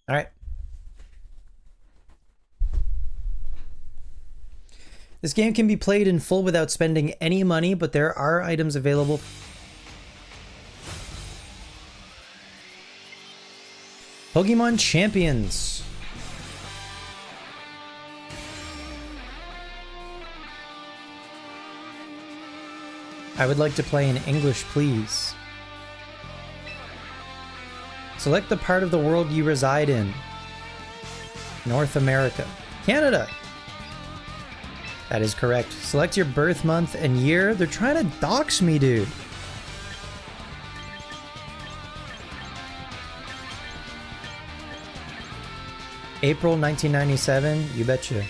All right. This game can be played in full without spending any money, but there are items available. Pokemon Champions. I would like to play in English, please. Select the part of the world you reside in. North America. Canada. That is correct. Select your birth month and year. They're trying to dox me, dude. April 1997. You betcha.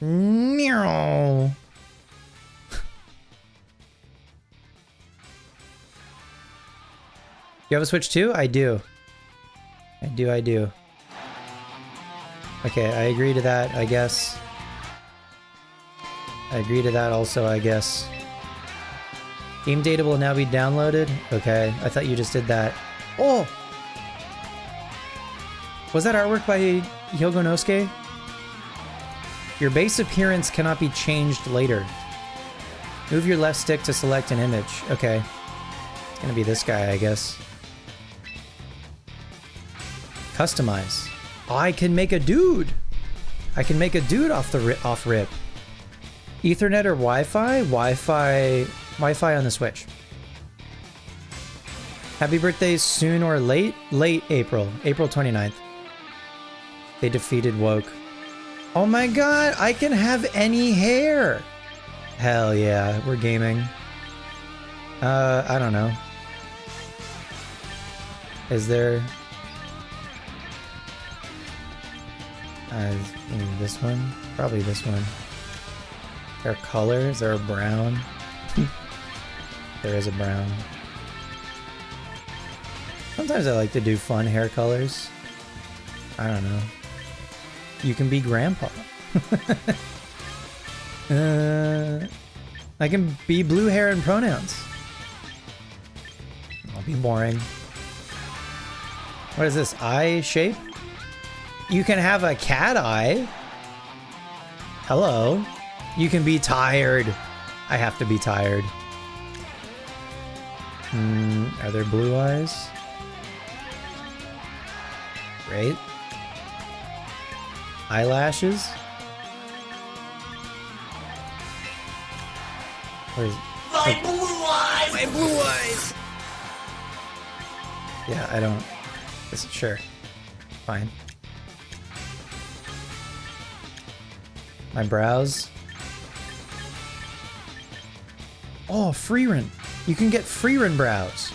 Meow. You have a Switch too? I do. I do. Okay, I agree to that, I guess. I agree to that also, I guess. Game data will now be downloaded? Okay, I thought you just did that. Oh! Was that artwork by Hyogonosuke? Your base appearance cannot be changed later. Move your left stick to select an image. Okay. It's gonna be this guy, I guess. Customize. Oh, I can make a dude! I can make a dude off rip. Ethernet or Wi-Fi? Wi-Fi on the Switch. Happy birthday soon or late? Late April. April 29th. They defeated Woke. Oh my god, I can have any hair! Hell yeah, we're gaming. I don't know. Is there... this one? Probably this one. Is there a color? Is there a brown? There is a brown. Sometimes I like to do fun hair colors. I don't know. You can be grandpa. I can be blue hair and pronouns. I'll be boring. What is this? Eye shape? You can have a cat eye. Hello. You can be tired. I have to be tired. Are there blue eyes? Great. Eyelashes? Where is it? My blue eyes! My blue eyes! Yeah, I don't... Sure. Fine. My brows. Oh, Freerin. You can get Freerin brows.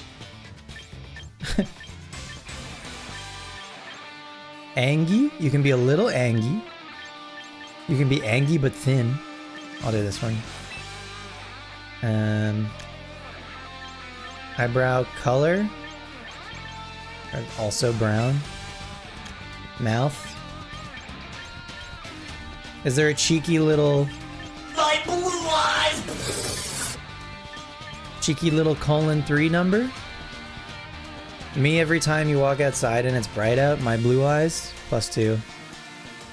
Angie. You can be a little Angie. You can be Angie but thin. I'll do this one. Eyebrow color. Also brown. Mouth. Is there a cheeky little... My blue eyes! Cheeky little :3 number? Me every time you walk outside and it's bright out, my blue eyes, +2.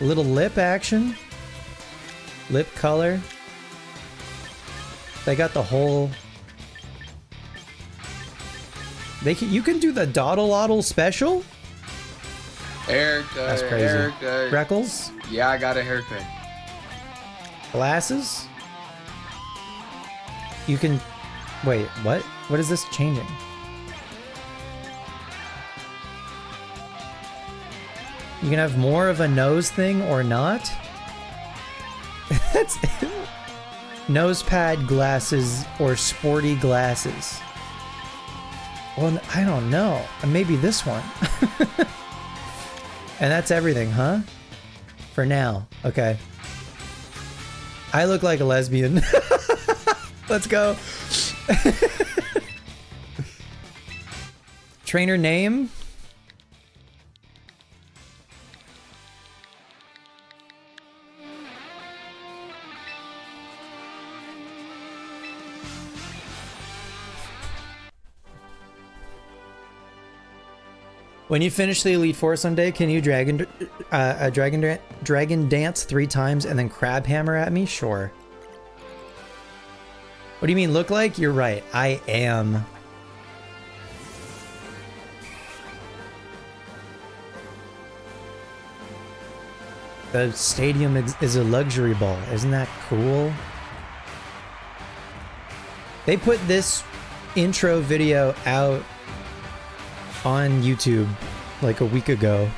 A little lip action. Lip color. They got the whole... You can do the Doddle special? Haircut. That's crazy. Haircut. Freckles? Yeah, I got a haircut. Glasses? You can... Wait, what? What is this changing? You can have more of a nose thing or not? That's... Nose pad glasses or sporty glasses. Well, I don't know. Maybe this one. And that's everything, huh? For now. Okay. I look like a lesbian. Let's go. Trainer name? When you finish the Elite Four someday, can you dragon dance 3 times and then crab hammer at me? Sure. What do you mean look like? You're right. I am. The stadium is a luxury ball. Isn't that cool? They put this intro video out on YouTube like a week ago.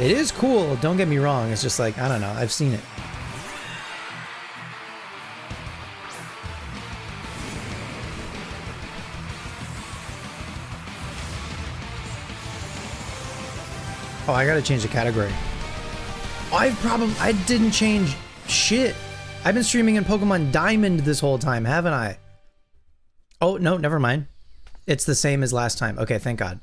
It is cool, don't get me wrong. It's just like, I don't know, I've seen it. Oh, I gotta change the category. I didn't change shit. I've been streaming in Pokemon Diamond this whole time, haven't I? Oh, no, never mind. It's the same as last time. Okay, thank God.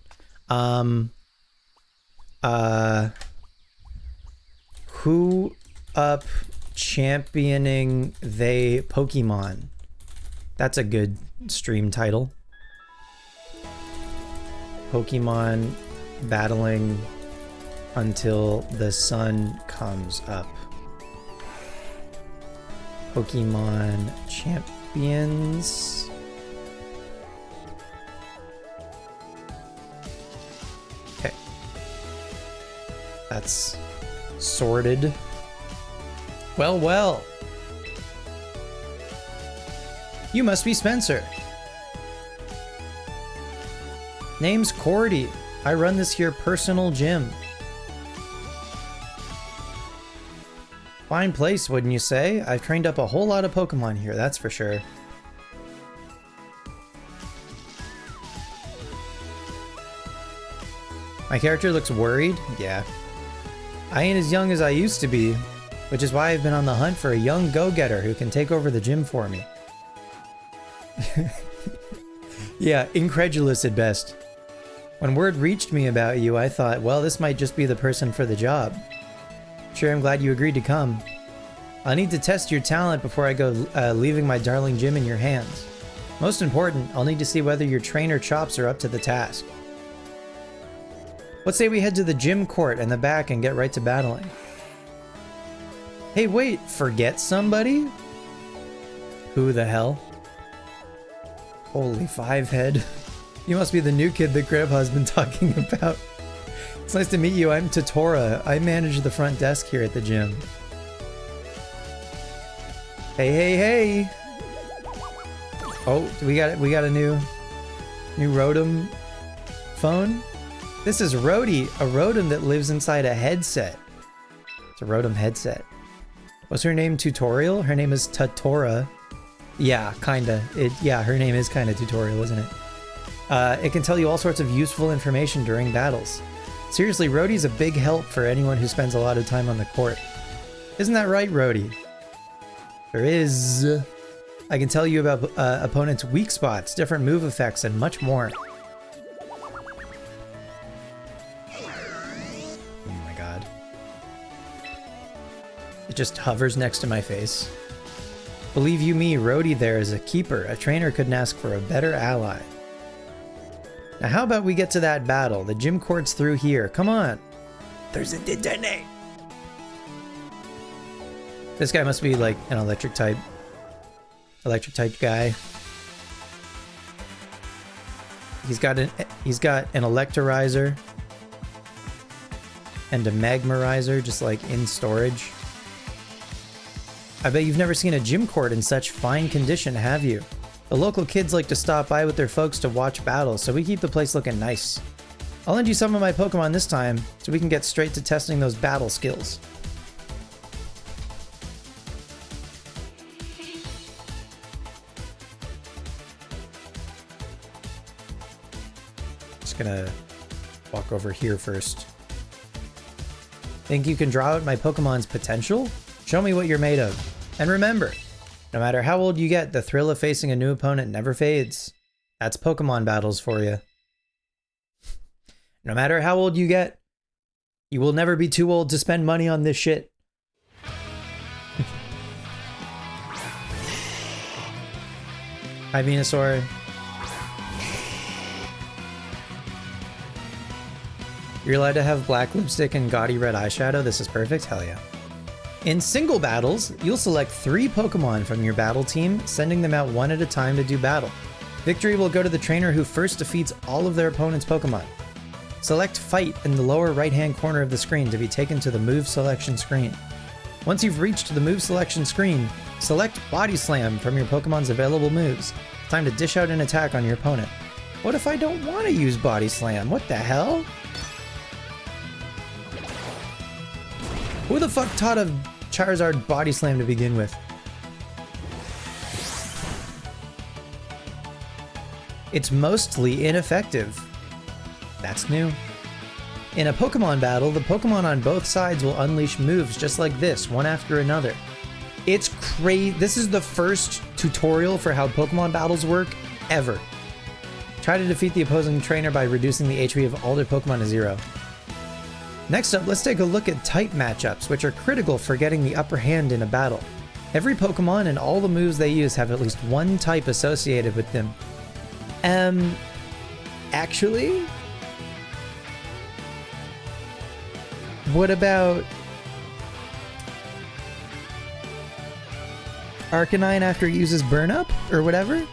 Who up championing they Pokemon? That's a good stream title. Pokemon battling until the sun comes up. Pokemon champions. Okay. That's sorted. Well, well. You must be Spencer. Name's Cordy. I run this here personal gym. Fine place, wouldn't you say? I've trained up a whole lot of Pokemon here, that's for sure. My character looks worried? Yeah. I ain't as young as I used to be, which is why I've been on the hunt for a young go-getter who can take over the gym for me. Yeah, incredulous at best. When word reached me about you, I thought, well, this might just be the person for the job. Sure, I'm glad you agreed to come. I'll need to test your talent before I go leaving my darling gym in your hands. Most important, I'll need to see whether your trainer chops are up to the task. Let's say we head to the gym court in the back and get right to battling. Hey, wait, forget somebody? Who the hell? Holy 5-head. You must be the new kid that Grandpa's been talking about. It's nice to meet you. I'm Totora. I manage the front desk here at the gym. Hey, hey, hey! Oh, we got a new Rotom phone. This is Rhodey, a Rotom that lives inside a headset. It's a Rotom headset. What's her name? Tutorial? Her name is Totora. Yeah, kinda. Yeah, her name is kinda Tutorial, isn't it? It can tell you all sorts of useful information during battles. Seriously, Rhodey's a big help for anyone who spends a lot of time on the court. Isn't that right, Rhodey? There is. I can tell you about opponents' weak spots, different move effects, and much more. Oh my god. It just hovers next to my face. Believe you me, Rhodey there is a keeper. A trainer couldn't ask for a better ally. Now how about we get to that battle? The gym court's through here. Come on. There's a detonate. This guy must be like an electric type guy. He's got an electorizer and a magmarizer just like in storage. I bet you've never seen a gym court in such fine condition, have you? The local kids like to stop by with their folks to watch battles, so we keep the place looking nice. I'll lend you some of my Pokemon this time, so we can get straight to testing those battle skills. Just gonna walk over here first. Think you can draw out my Pokemon's potential? Show me what you're made of. And remember, no matter how old you get, the thrill of facing a new opponent never fades. That's Pokemon battles for you. No matter how old you get, you will never be too old to spend money on this shit. Hi, Venusaur. You're allowed to have black lipstick and gaudy red eyeshadow. This is perfect. Hell yeah. In single battles, you'll select 3 Pokemon from your battle team, sending them out one at a time to do battle. Victory will go to the trainer who first defeats all of their opponent's Pokemon. Select Fight in the lower right-hand corner of the screen to be taken to the move selection screen. Once you've reached the move selection screen, select Body Slam from your Pokemon's available moves. It's time to dish out an attack on your opponent. What if I don't want to use Body Slam? What the hell? Who the fuck taught a Charizard Body Slam to begin with? It's mostly ineffective. That's new. In a Pokemon battle, the Pokemon on both sides will unleash moves just like this, one after another. It's crazy. This is the first tutorial for how Pokemon battles work ever. Try to defeat the opposing trainer by reducing the HP of all their Pokemon to 0. Next up, let's take a look at type matchups, which are critical for getting the upper hand in a battle. Every Pokemon and all the moves they use have at least one type associated with them. Actually? What about Arcanine after it uses Burn Up or whatever?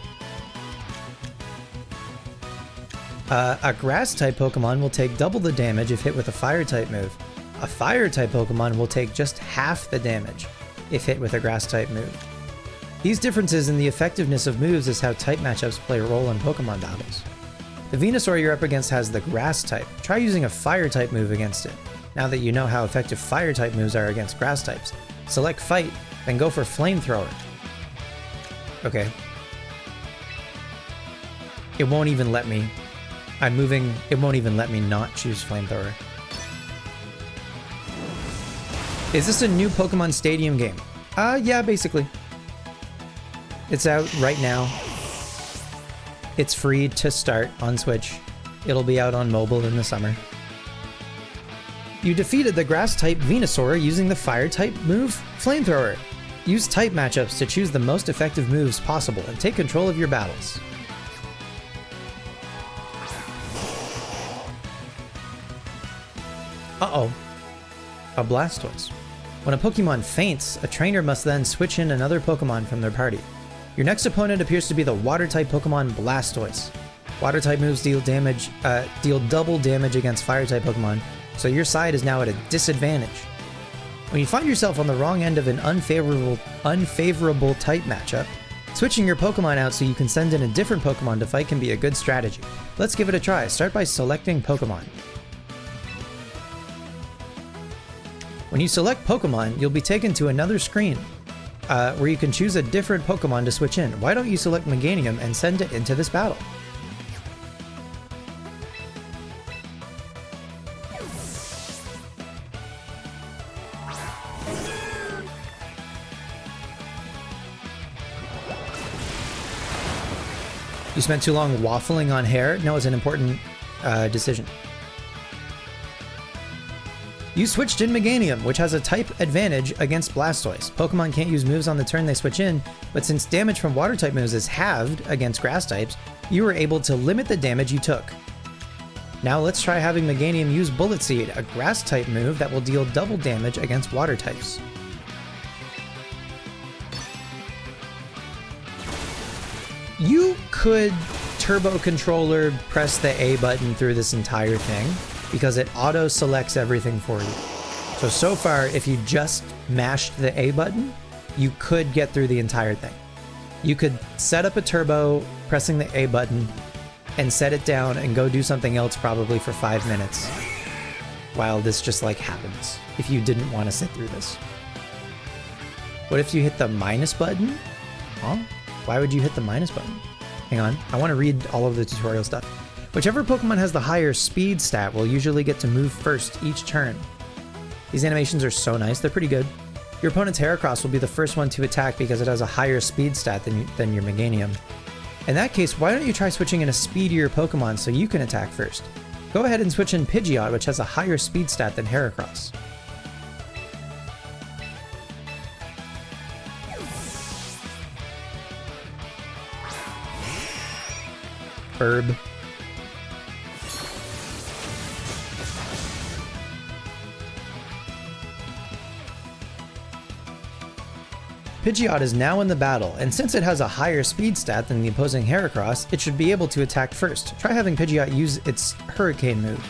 A Grass-type Pokemon will take double the damage if hit with a Fire-type move. A Fire-type Pokemon will take just half the damage if hit with a Grass-type move. These differences in the effectiveness of moves is how type matchups play a role in Pokemon battles. The Venusaur you're up against has the Grass-type. Try using a Fire-type move against it. Now that you know how effective Fire-type moves are against Grass-types, select Fight, then go for Flamethrower. Okay. It won't even let me. I'm moving, it won't even let me not choose Flamethrower. Is this a new Pokemon Stadium game? Yeah, basically. It's out right now. It's free to start on Switch. It'll be out on mobile in the summer. You defeated the Grass-type Venusaur using the Fire-type move, Flamethrower. Use type matchups to choose the most effective moves possible and take control of your battles. Uh-oh. A Blastoise. When a Pokemon faints, a trainer must then switch in another Pokemon from their party. Your next opponent appears to be the Water-type Pokemon Blastoise. Water-type moves deal double damage against Fire-type Pokemon, so your side is now at a disadvantage. When you find yourself on the wrong end of an unfavorable type matchup, switching your Pokemon out so you can send in a different Pokemon to fight can be a good strategy. Let's give it a try. Start by selecting Pokemon. When you select Pokemon, you'll be taken to another screen where you can choose a different Pokemon to switch in. Why don't you select Meganium and send it into this battle? You spent too long waffling on hair? No, it's an important decision. You switched in Meganium, which has a type advantage against Blastoise. Pokemon can't use moves on the turn they switch in, but since damage from Water-type moves is halved against Grass types, you were able to limit the damage you took. Now let's try having Meganium use Bullet Seed, a Grass-type move that will deal double damage against Water types. You could Turbo Controller press the A button through this entire thing, because it auto-selects everything for you. So far, if you just mashed the A button, you could get through the entire thing. You could set up a turbo, pressing the A button, and set it down and go do something else probably for 5 minutes, while this just like happens, if you didn't want to sit through this. What if you hit the minus button? Huh? Why would you hit the minus button? Hang on, I want to read all of the tutorial stuff. Whichever Pokemon has the higher speed stat will usually get to move first each turn. These animations are so nice, they're pretty good. Your opponent's Heracross will be the first one to attack because it has a higher speed stat than your Meganium. In that case, why don't you try switching in a speedier Pokemon so you can attack first? Go ahead and switch in Pidgeot, which has a higher speed stat than Heracross. Pidgeot is now in the battle, and since it has a higher speed stat than the opposing Heracross, it should be able to attack first. Try having Pidgeot use its Hurricane move.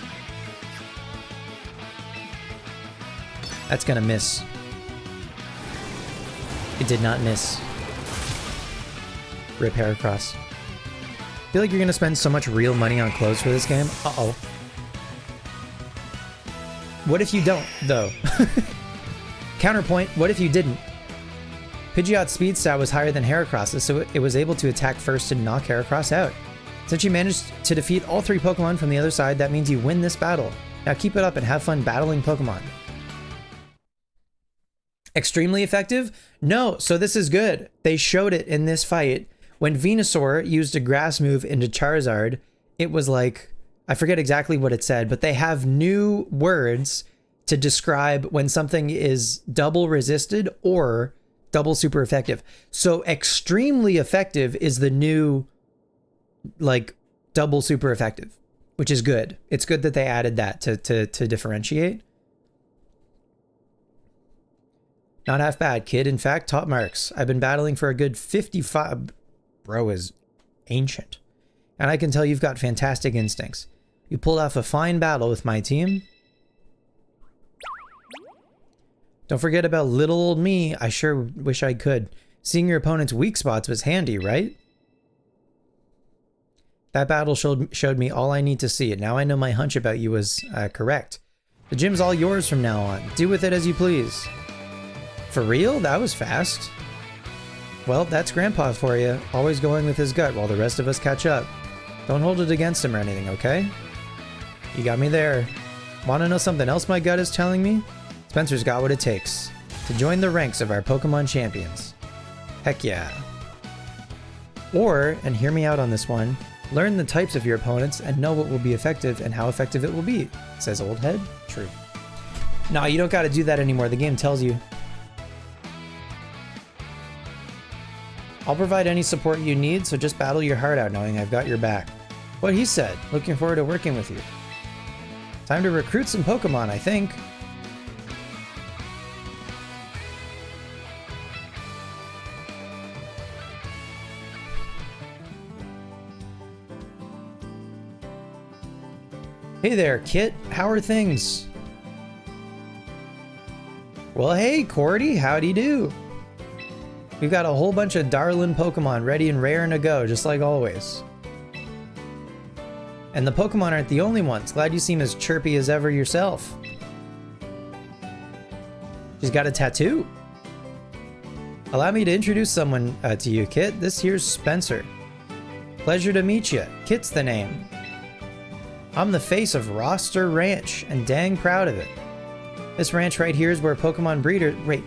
That's gonna miss. It did not miss. Rip Heracross. I feel like you're gonna spend so much real money on clothes for this game. Uh-oh. What if you don't, though? Counterpoint, what if you didn't? Pidgeot's speed stat was higher than Heracross's, so it was able to attack first and knock Heracross out. Since you managed to defeat all 3 Pokemon from the other side, that means you win this battle. Now keep it up and have fun battling Pokemon. Extremely effective? No, so this is good. They showed it in this fight. When Venusaur used a grass move into Charizard, it was like, I forget exactly what it said, but they have new words to describe when something is double resisted or double super effective. So extremely effective is the new, like, double super effective, which is good. It's good that they added that to differentiate. Not half bad, kid. In fact, top marks. I've been battling for a good 55... Bro is ancient. And I can tell you've got fantastic instincts. You pulled off a fine battle with my team. Don't forget about little old me. I sure wish I could. Seeing your opponent's weak spots was handy, right? That battle showed me all I need to see. Now I know my hunch about you was correct. The gym's all yours from now on. Do with it as you please. For real? That was fast. Well, that's Grandpa for you. Always going with his gut while the rest of us catch up. Don't hold it against him or anything, okay? You got me there. Want to know something else my gut is telling me? Spencer's got what it takes to join the ranks of our Pokemon champions. Heck yeah. Or, and hear me out on this one, learn the types of your opponents and know what will be effective and how effective it will be, says Old Head. True. No, you don't got to do that anymore. The game tells you. I'll provide any support you need, so just battle your heart out knowing I've got your back. What he said. Looking forward to working with you. Time to recruit some Pokemon, I think. Hey there, Kit. How are things? Well, hey, Cordy. Howdy do. We've got a whole bunch of darling Pokemon ready and rare and to go, just like always. And the Pokemon aren't the only ones. Glad you seem as chirpy as ever yourself. She's got a tattoo. Allow me to introduce someone to you, Kit. This here's Spencer. Pleasure to meet you. Kit's the name. I'm the face of Roster Ranch, and dang proud of it. This ranch right here is where Pokemon breeders... Wait.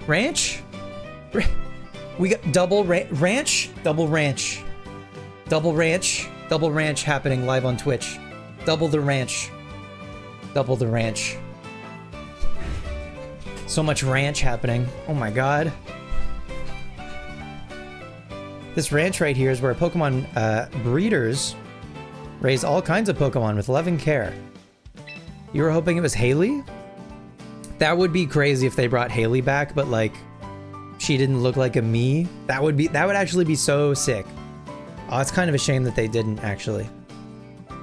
Ranch? We got double ranch? Double ranch. Double ranch. Double ranch happening live on Twitch. Double the ranch. Double the ranch. So much ranch happening. Oh my god. This ranch right here is where Pokemon breeders raise all kinds of Pokemon with loving care. You were hoping it was Haley? That would be crazy if they brought Haley back, but like, she didn't look like a me. That would actually be so sick. Oh, it's kind of a shame that they didn't actually.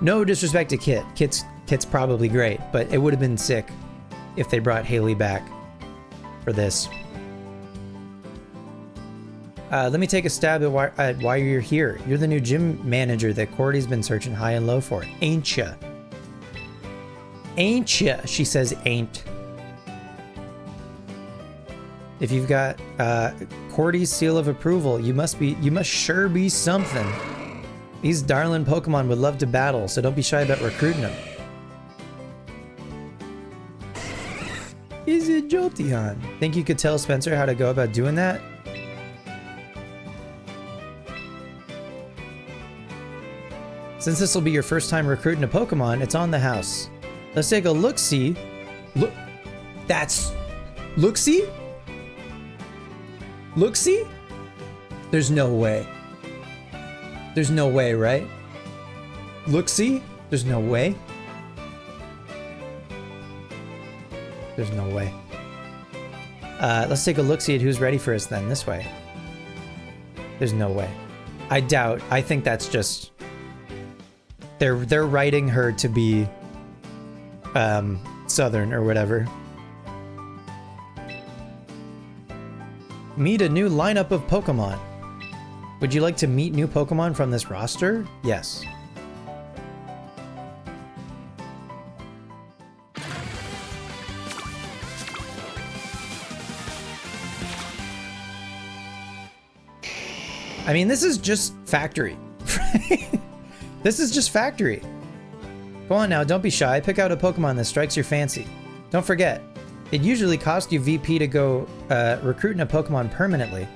No disrespect to Kit. Kit's probably great, but it would have been sick if they brought Haley back for this. Let me take a stab at why you're here. You're the new gym manager that Cordy's been searching high and low for, ain't ya? Ain't ya? She says ain't. If you've got Cordy's seal of approval, you must sure be something. These darling Pokemon would love to battle, so don't be shy about recruiting them. Is it Jolteon? Think you could tell Spencer how to go about doing that? Since this will be your first time recruiting a Pokemon, it's on the house. Let's take a look-see. Look, that's... Look-see? Look-see? There's no way. There's no way, right? Look-see? There's no way. There's no way. Let's take a look-see at who's ready for us then. This way. There's no way. I doubt. I think that's just... They're writing her to be Southern or whatever. Meet a new lineup of Pokemon. Would you like to meet new Pokemon from this roster? Yes. I mean, this is just factory. This is just factory. Go on now, don't be shy. Pick out a Pokemon that strikes your fancy. Don't forget, it usually costs you VP to go recruiting a Pokemon permanently.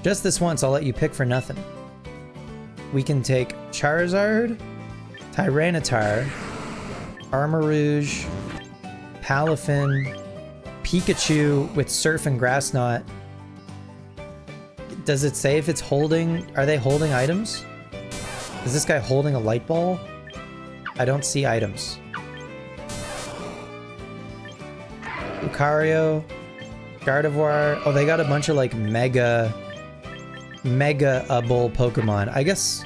Just this once, I'll let you pick for nothing. We can take Charizard, Tyranitar, Armarouge, Palafin, Pikachu with Surf and Grass Knot. Does it say if it's holding... Are they holding items? Is this guy holding a light ball? I don't see items. Lucario, Gardevoir. Oh, they got a bunch of like mega-able Pokemon. I guess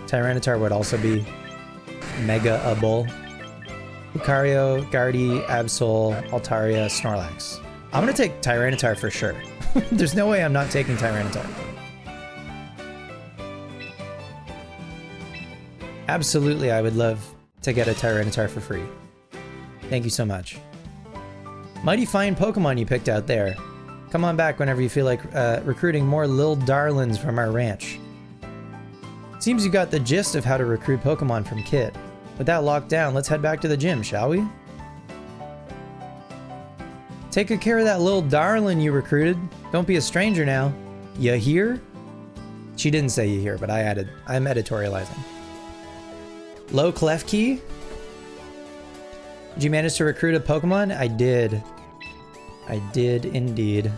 Tyranitar would also be mega-able. Lucario, Guardy, Absol, Altaria, Snorlax. I'm gonna take Tyranitar for sure. There's no way I'm not taking Tyranitar. Absolutely, I would love to get a Tyranitar for free. Thank you so much. Mighty fine Pokemon you picked out there. Come on back whenever you feel like recruiting more lil darlings from our ranch. Seems you got the gist of how to recruit Pokemon from Kit. With that locked down, let's head back to the gym, shall we? Take good care of that little darling you recruited. Don't be a stranger now. You hear? She didn't say you hear, but I added. I'm editorializing. Low Klefki? Did you manage to recruit a Pokemon? I did. I did indeed.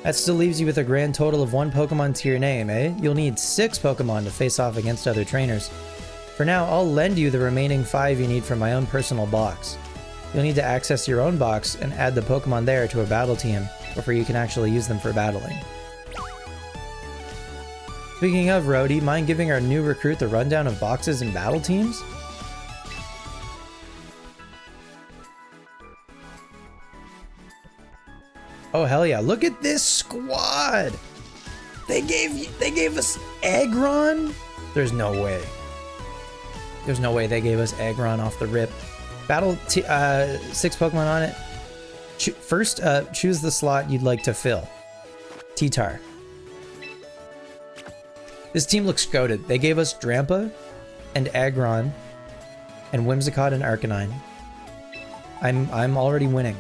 That still leaves you with a grand total of 1 Pokemon to your name, eh? You'll need 6 Pokemon to face off against other trainers. For now, I'll lend you the remaining 5 you need from my own personal box. You'll need to access your own box and add the Pokemon there to a battle team before you can actually use them for battling. Speaking of, Rhodey, mind giving our new recruit the rundown of boxes and battle teams? Oh hell yeah, look at this squad! They gave us Aggron? There's no way. There's no way they gave us Aggron off the rip. Battle 6 Pokemon on it. First, choose the slot you'd like to fill. T-Tar. This team looks goated. They gave us Drampa and Aggron and Whimsicott and Arcanine. I'm already winning.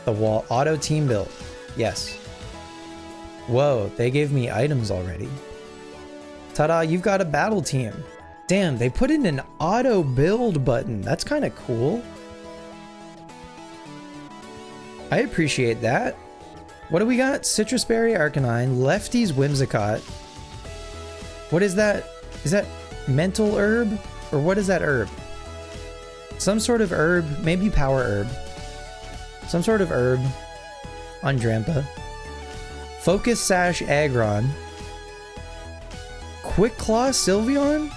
The wall auto team build. Yes. Whoa, they gave me items already. Ta-da, you've got a battle team. Damn, they put in an auto build button. That's kind of cool. I appreciate that. What do we got? Citrus Berry, Arcanine, Lefty's Whimsicott. What is that? Is that mental herb? Or what is that herb? Some sort of herb, maybe power herb. Some sort of herb on Drampa. Focus Sash Aggron. Quick Claw Sylveon?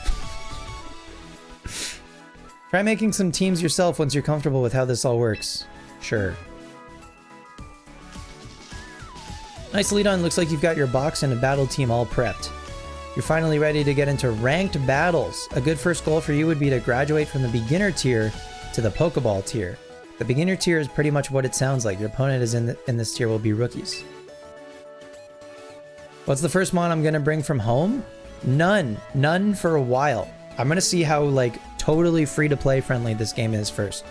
Try making some teams yourself once you're comfortable with how this all works. Sure. Nice lead on. Looks like you've got your box and a battle team all prepped. You're finally ready to get into ranked battles. A good first goal for you would be to graduate from the beginner tier to the Pokeball tier. The beginner tier is pretty much what it sounds like. Your opponent is in this tier will be rookies. What's the first mon I'm going to bring from home? None. None for a while. I'm going to see how, like, totally free-to-play friendly this game is first.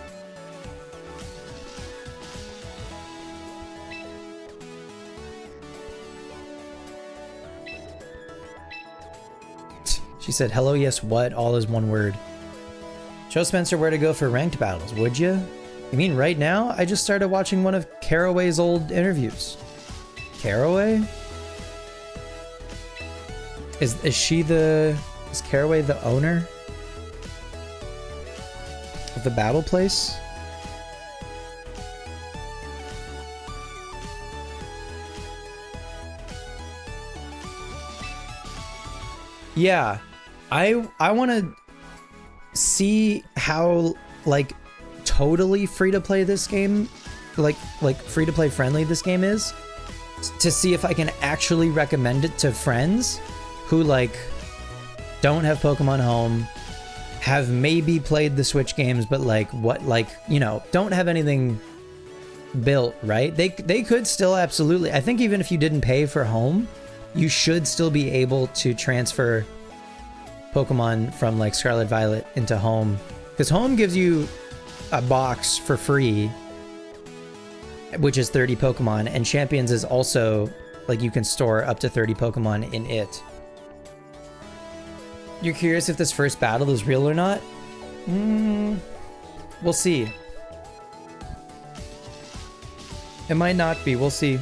She said, hello, yes, what? All is one word. Show Spencer where to go for ranked battles, would you? You mean right now? I just started watching one of Caraway's old interviews. Caraway? Is Caraway the owner of the battle place? Yeah, I want to see how like totally free to play this game, like free to play friendly this game is, to see if I can actually recommend it to friends who like don't have Pokemon Home, have maybe played the Switch games, but like you know, don't have anything built, right? They could still absolutely, I think even if you didn't pay for Home, you should still be able to transfer Pokemon from like Scarlet Violet into Home, because Home gives you a box for free, which is 30 Pokemon, and Champions is also like you can store up to 30 Pokemon in it. You're curious if this first battle is real or not? We'll see. It might not be, we'll see.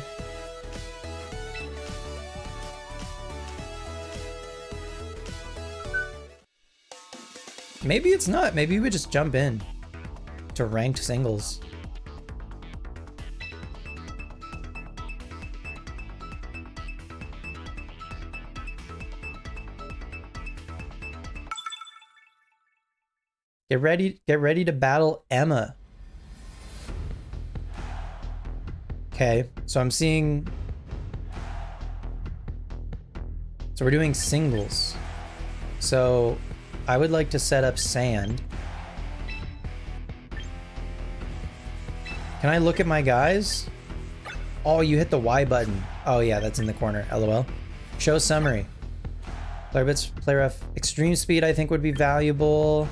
Maybe it's not. Maybe we just jump in to ranked singles. Get ready to battle Emma. Okay, so I'm seeing... So we're doing singles. So I would like to set up Sand. Can I look at my guys? Oh, you hit the Y button. Oh yeah, that's in the corner, LOL. Show summary. Player bits, player F. Extreme speed I think would be valuable.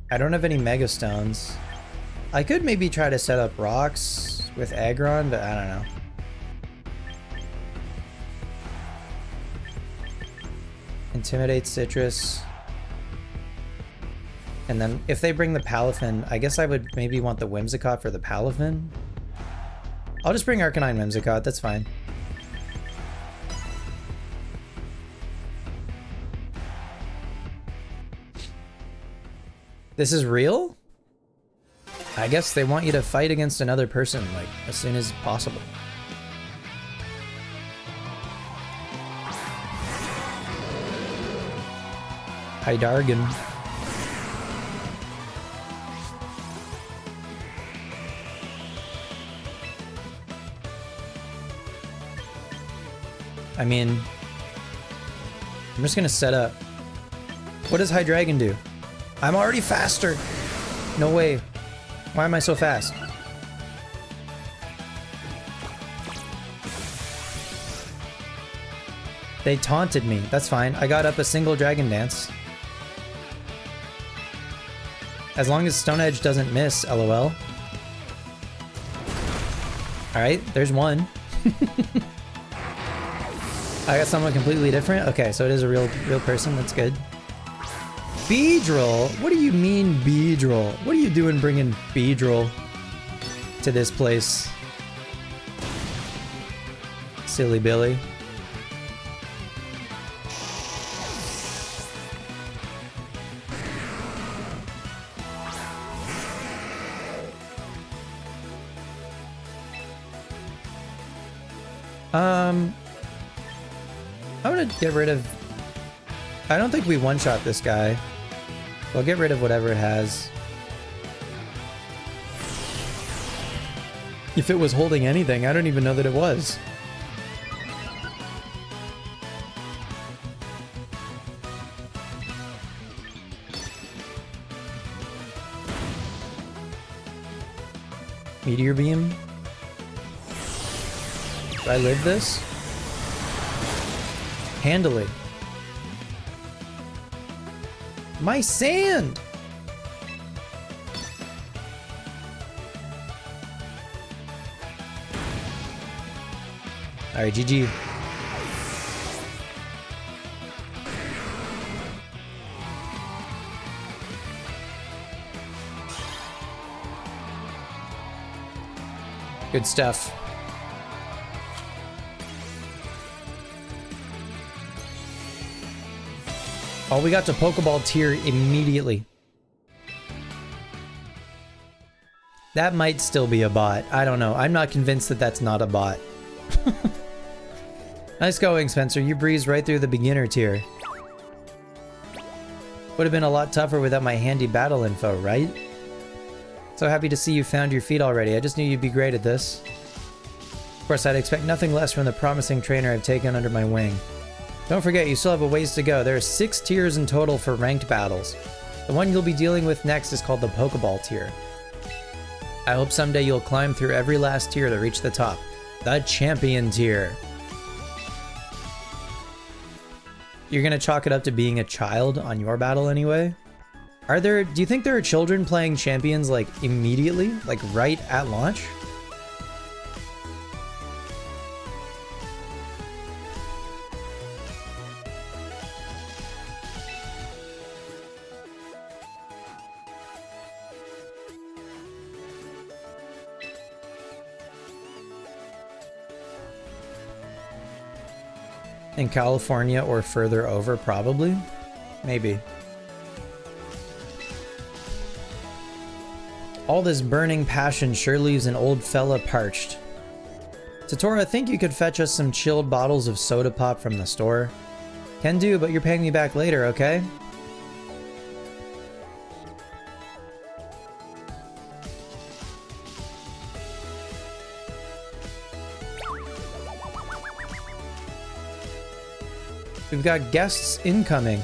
I don't have any Mega Stones. I could maybe try to set up rocks with Aggron, but I don't know. Intimidate Citrus. And then if they bring the Palafin, I guess I would maybe want the Whimsicott for the Palafin. I'll just bring Arcanine Whimsicott, that's fine. This is real? I guess they want you to fight against another person, like, as soon as possible. Hydargan. I mean, I'm just gonna set up. What does Hydreigon do? I'm already faster. No way. Why am I so fast? They taunted me. That's fine. I got up a single Dragon Dance. As long as Stone Edge doesn't miss, LOL. Alright, there's one. I got someone completely different? Okay, so it is a real person. That's good. Beedrill? What do you mean, Beedrill? What are you doing bringing Beedrill to this place? Silly Billy. I'm gonna get rid of... I don't think we one-shot this guy. I'll get rid of whatever it has. If it was holding anything, I don't even know that it was. Meteor Beam? Do I live this? Handily. My Sand! Alright, GG. Good stuff. Oh, we got to Pokeball tier immediately. That might still be a bot. I don't know. I'm not convinced that that's not a bot. Nice going, Spencer. You breezed right through the beginner tier. Would have been a lot tougher without my handy battle info, right? So happy to see you found your feet already. I just knew you'd be great at this. Of course, I'd expect nothing less from the promising trainer I've taken under my wing. Don't forget, you still have a ways to go. There are 6 tiers in total for ranked battles. The one you'll be dealing with next is called the Pokeball tier. I hope someday you'll climb through every last tier to reach the top. The Champion tier. You're gonna chalk it up to being a child on your battle anyway? Do you think there are children playing champions like immediately? Like right at launch? In California or further over, probably? Maybe. All this burning passion sure leaves an old fella parched. Totoro, I think you could fetch us some chilled bottles of soda pop from the store. Can do, but you're paying me back later, okay? We've got guests incoming.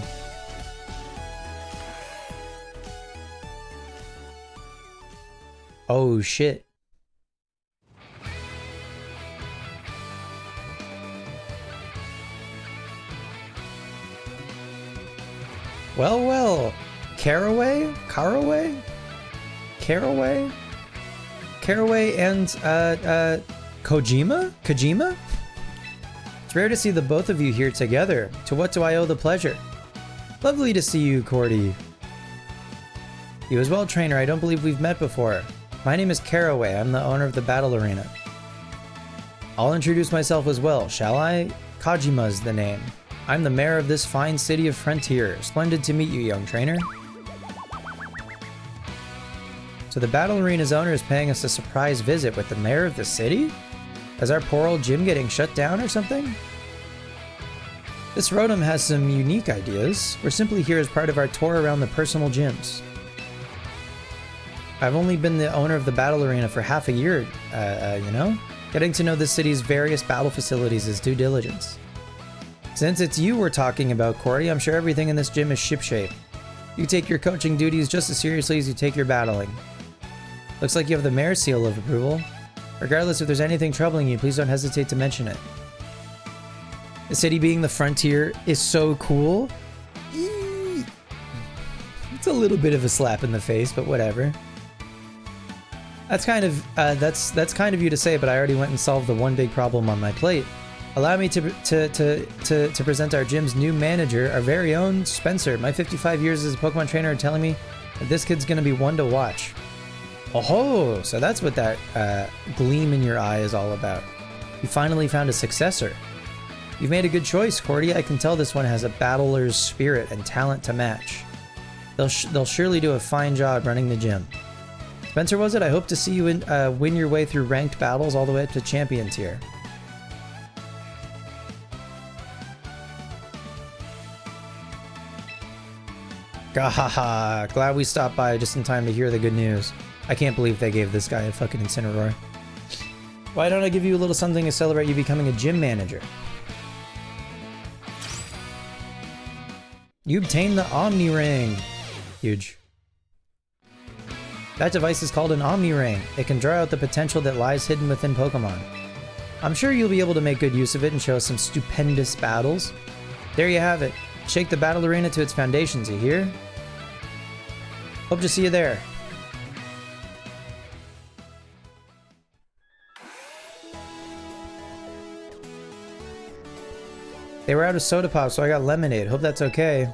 Oh shit. Well, well. Caraway? Caraway? Caraway? Caraway and, Kojima? Kojima? It's rare to see the both of you here together. To what do I owe the pleasure? Lovely to see you, Cordy. You as well, trainer. I don't believe we've met before. My name is Caraway. I'm the owner of the Battle Arena. I'll introduce myself as well, shall I? Kajima's the name. I'm the mayor of this fine city of Frontier. Splendid to meet you, young trainer. So the Battle Arena's owner is paying us a surprise visit with the mayor of the city? Is our poor old gym getting shut down or something? This Rotom has some unique ideas. We're simply here as part of our tour around the personal gyms. I've only been the owner of the Battle Arena for half a year, you know? Getting to know the city's various battle facilities is due diligence. Since it's you we're talking about, Cordy, I'm sure everything in this gym is shipshape. You take your coaching duties just as seriously as you take your battling. Looks like you have the mayor's seal of approval. Regardless, if there's anything troubling you, please don't hesitate to mention it. The city being the Frontier is so cool. Eee. It's a little bit of a slap in the face, but whatever. That's kind of that's kind of you to say, but I already went and solved the one big problem on my plate. Allow me to present our gym's new manager, our very own Spencer. My 55 years as a Pokemon trainer are telling me that this kid's gonna be one to watch. Oh, so that's what that gleam in your eye is all about. You finally found a successor. You've made a good choice, Cordy. I can tell this one has a battler's spirit and talent to match. They'll surely do a fine job running the gym. Spencer, was it? I hope to see you win your way through ranked battles all the way up to champion tier. Gahaha, glad we stopped by just in time to hear the good news. I can't believe they gave this guy a fucking Incineroar. Why don't I give you a little something to celebrate you becoming a gym manager? You obtained the Omni Ring. Huge. That device is called an Omni Ring. It can draw out the potential that lies hidden within Pokemon. I'm sure you'll be able to make good use of it and show us some stupendous battles. There you have it. Shake the Battle Arena to its foundations, you hear? Hope to see you there. They were out of soda pop, so I got lemonade. Hope that's okay.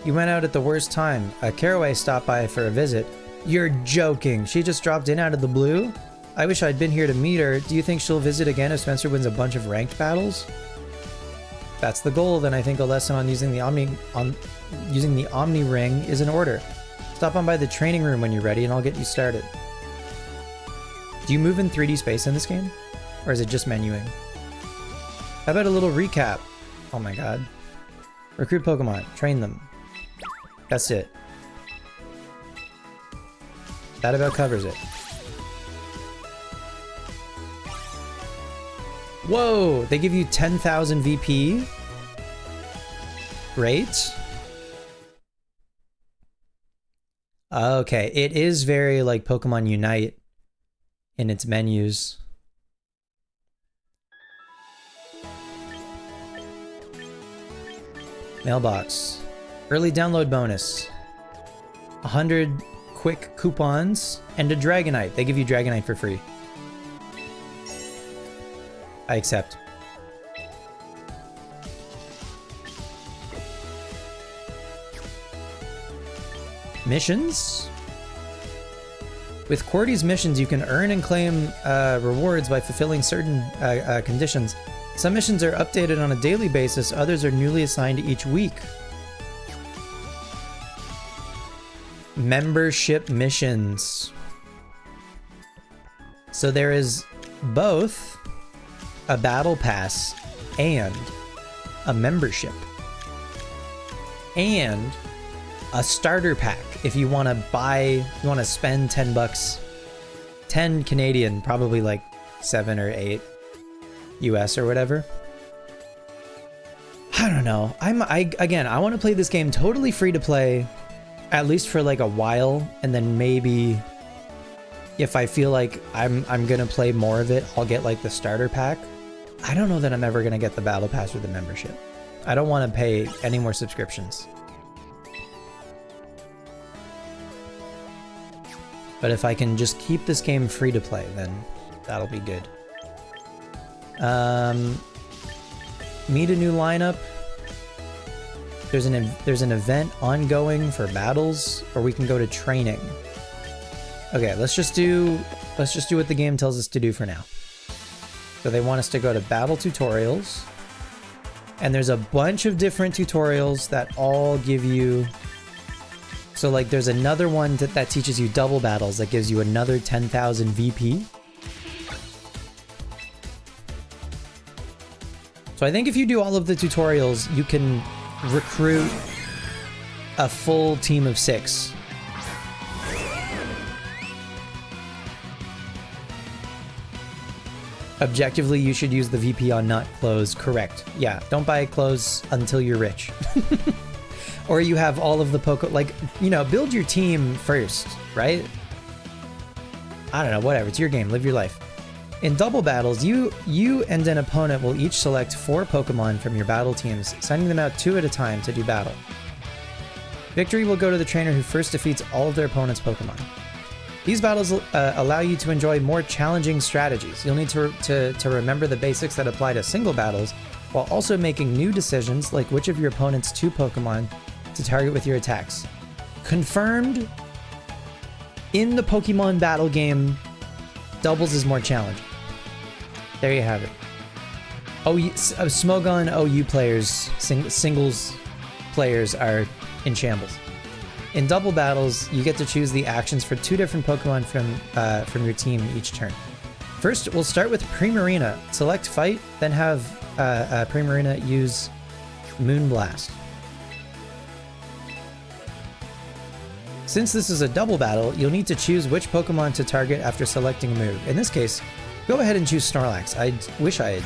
You went out at the worst time. Caraway stopped by for a visit. You're joking. She just dropped in out of the blue? I wish I'd been here to meet her. Do you think she'll visit again if Spencer wins a bunch of ranked battles? If that's the goal, then I think a lesson on using the Omni Ring is in order. Stop on by the training room when you're ready and I'll get you started. Do you move in 3D space in this game? Or is it just menuing? How about a little recap? Oh my god. Recruit Pokemon. Train them. That's it. That about covers it. Whoa! They give you 10,000 VP? Great. Okay, it is very like Pokemon Unite in its menus. Mailbox. Early download bonus. 100 quick coupons and a Dragonite. They give you Dragonite for free. I accept. Missions? With QWERTY's missions, you can earn and claim rewards by fulfilling certain conditions. Some missions are updated on a daily basis, others are newly assigned each week. Membership missions. So there is both a battle pass and a membership. And a starter pack if you want to buy, if you want to spend 10 bucks, 10 Canadian, probably like 7 or 8 US or whatever. I don't know. Again, I want to play this game totally free to play, at least for like a while, and then maybe if I feel like I'm gonna play more of it, I'll get like the starter pack. I don't know that I'm ever gonna get the battle pass or the membership. I don't want to pay any more subscriptions. But if I can just keep this game free to play, then that'll be good. Meet a new lineup. There's an event ongoing for battles, or we can go to training. Okay, let's just do what the game tells us to do for now. So they want us to go to battle tutorials, and there's a bunch of different tutorials that all give you. So like there's another one that teaches you double battles that gives you another 10,000 VP. So I think if you do all of the tutorials, you can recruit a full team of 6. Objectively, you should use the VP on not clothes. Correct. Yeah, don't buy clothes until you're rich. Or you have all of the like, you know, build your team first, right? I don't know, whatever, it's your game, live your life. In double battles, you and an opponent will each select 4 Pokemon from your battle teams, sending them out 2 at a time to do battle. Victory will go to the trainer who first defeats all of their opponent's Pokemon. These battles allow you to enjoy more challenging strategies. You'll need to remember the basics that apply to single battles, while also making new decisions like which of your opponent's 2 Pokemon to target with your attacks. Confirmed, in the Pokemon battle game, doubles is more challenging. There you have it. Smogon OU players, singles players are in shambles. In double battles, you get to choose the actions for 2 different Pokemon from your team each turn. First, we'll start with Primarina. Select Fight, then have Primarina use Moonblast. Since this is a double battle, you'll need to choose which Pokemon to target after selecting a move. In this case, go ahead and choose Snorlax. I wish I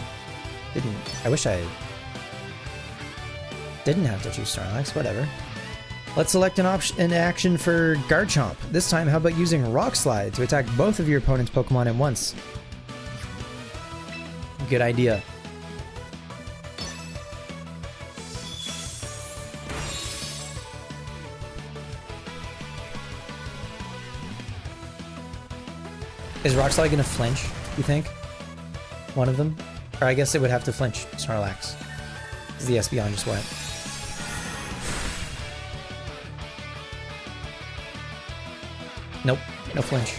didn't have to choose Snorlax, whatever. Let's select an action for Garchomp. This time, how about using Rock Slide to attack both of your opponent's Pokemon at once? Good idea. Is Rock Slide gonna flinch, you think? One of them? Or I guess it would have to flinch Snorlax, because the Espeon just went. Nope, no flinch.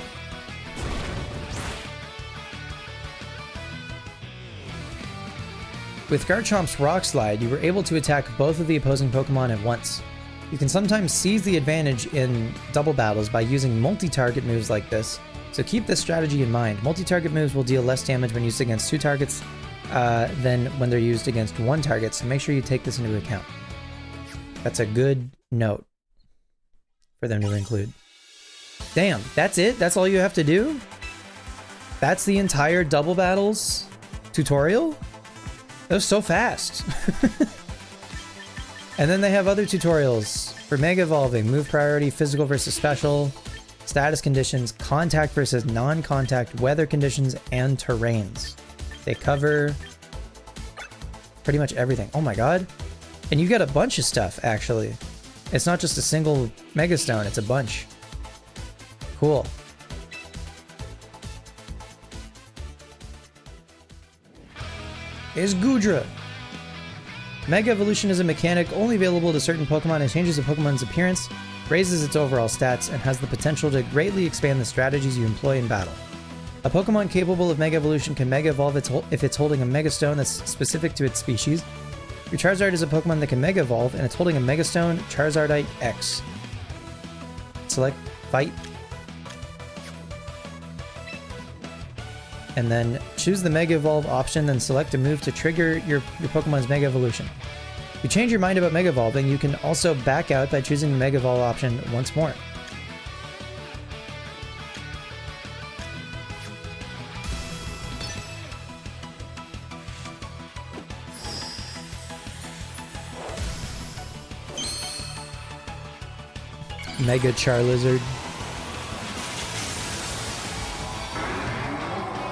With Garchomp's Rock Slide, you were able to attack both of the opposing Pokemon at once. You can sometimes seize the advantage in double battles by using multi-target moves like this, So keep this strategy in mind. Multi-target moves will deal less damage when used against 2 targets than when they're used against 1 target, so make sure you take this into account. That's a good note for them to include. Damn, that's it? That's all you have to do? That's the entire Double Battles tutorial? That was so fast. And then they have other tutorials for Mega Evolving, move priority, physical versus special, status conditions, contact versus non-contact, weather conditions, and terrains. They cover pretty much everything. Oh my god. And you got a bunch of stuff, actually. It's not just a single Mega Stone, it's a bunch. Cool. Is Goodra. Mega Evolution is a mechanic only available to certain Pokemon. It changes a Pokemon's appearance, raises its overall stats, and has the potential to greatly expand the strategies you employ in battle. A Pokemon capable of Mega Evolution can Mega Evolve if it's holding a Mega Stone that's specific to its species. Your Charizard is a Pokemon that can Mega Evolve, and it's holding a Mega Stone, Charizardite X. Select Fight. And then choose the Mega Evolve option, then select a move to trigger your Pokemon's Mega Evolution. If you change your mind about Mega Evolving, you can also back out by choosing the Mega Evolve option once more. Mega Charizard.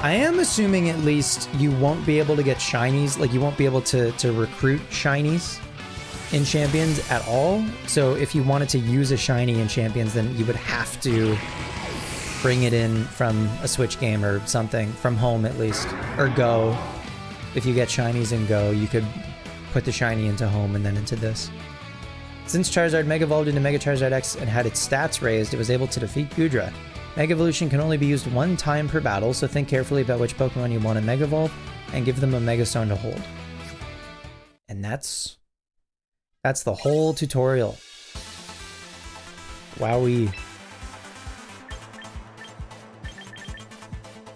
I am assuming at least you won't be able to get shinies, like you won't be able to recruit shinies in Champions at all. So if you wanted to use a shiny in Champions, then you would have to bring it in from a Switch game or something, from home at least, or Go. If you get shinies in Go, you could put the shiny into home and then into this. Since Charizard Mega Evolved into Mega Charizard X and had its stats raised, it was able to defeat Goodra. Mega Evolution can only be used 1 time per battle, so think carefully about which Pokemon you want to Mega Evolve and give them a Mega Stone to hold. And that's the whole tutorial. Wowee.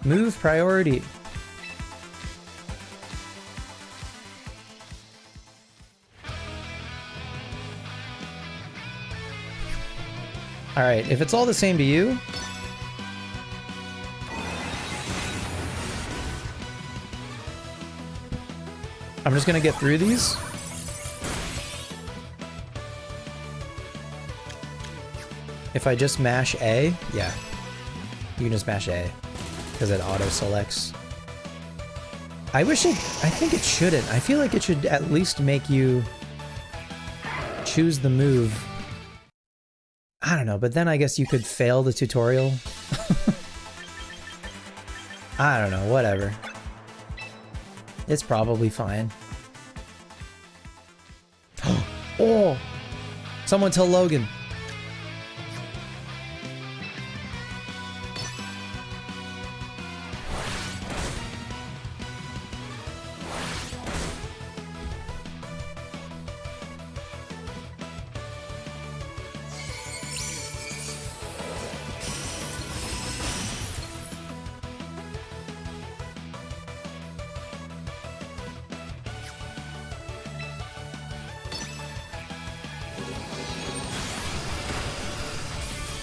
Move priority. Alright, if it's all the same to you, I'm just gonna get through these. If I just mash A, yeah, you can just mash A because it auto selects. I think it shouldn't. I feel like it should at least make you choose the move. I don't know, but then I guess you could fail the tutorial. I don't know, whatever. It's probably fine. Oh! Someone tell Logan.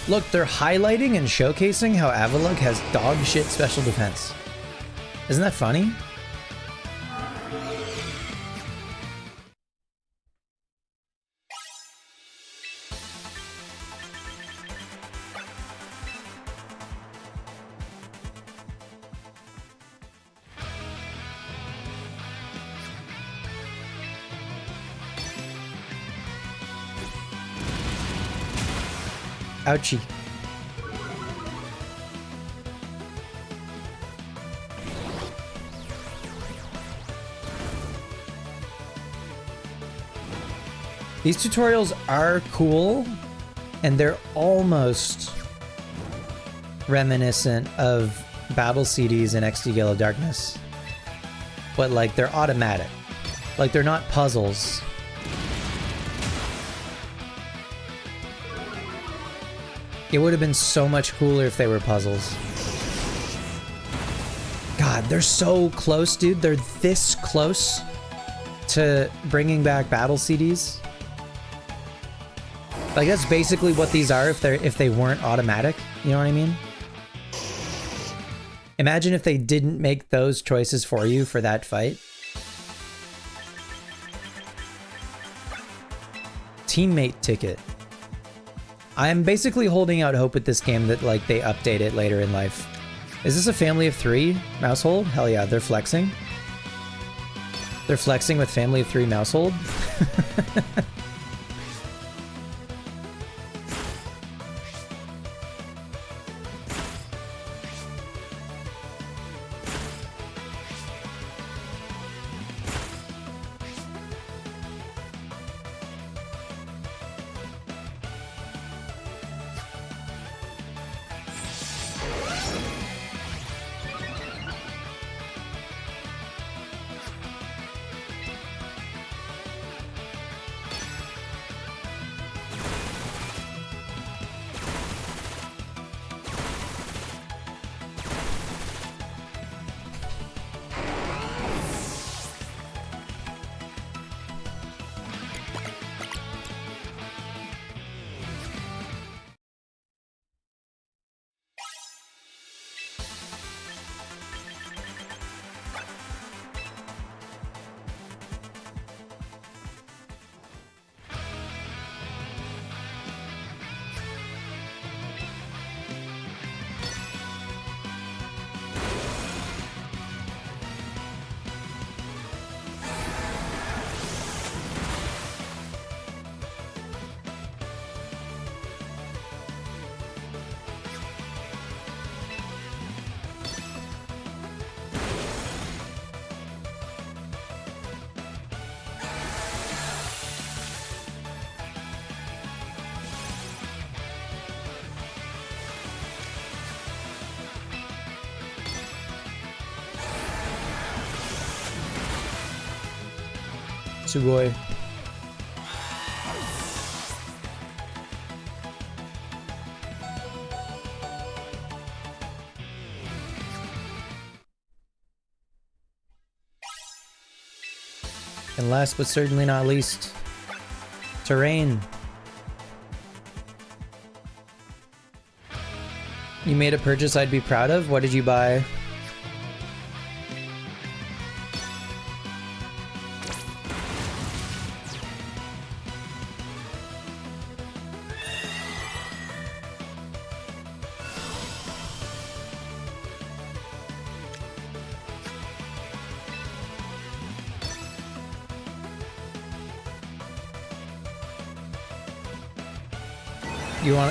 Look, they're highlighting and showcasing how Avalugg has dog shit special defense. Isn't that funny? Ouchie. These tutorials are cool, and they're almost reminiscent of battle CDs in XD Gale of Darkness. But like, they're automatic. Like, they're not puzzles. It would have been so much cooler if they were puzzles. they're so close, dude. They're this close to bringing back battle CDs. Like, that's basically what these are if they weren't automatic. You know what I mean? Imagine if they didn't make those choices for you for that fight. Teammate ticket. I'm basically holding out hope with this game that, like, they update it later in life. Is this a family of 3 mousehold? Hell yeah, they're flexing. They're flexing with family of 3 mousehold. Sugoi. And last but certainly not least, terrain. You made a purchase I'd be proud of? What did you buy?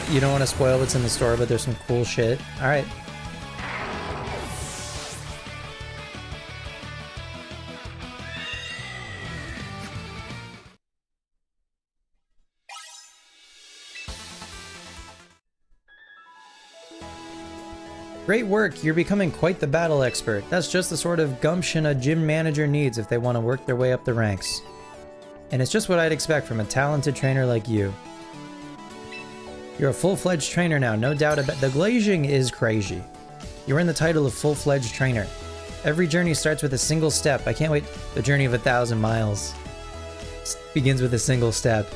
You don't want to spoil what's in the store, but there's some cool shit. All right. Great work. You're becoming quite the battle expert. That's just the sort of gumption a gym manager needs if they want to work their way up the ranks. And it's just what I'd expect from a talented trainer like you. You're a full-fledged trainer now, no doubt about it. The glazing is crazy. You earned the title of full-fledged trainer. Every journey starts with a single step. I can't wait. The journey of 1,000 miles begins with a single step.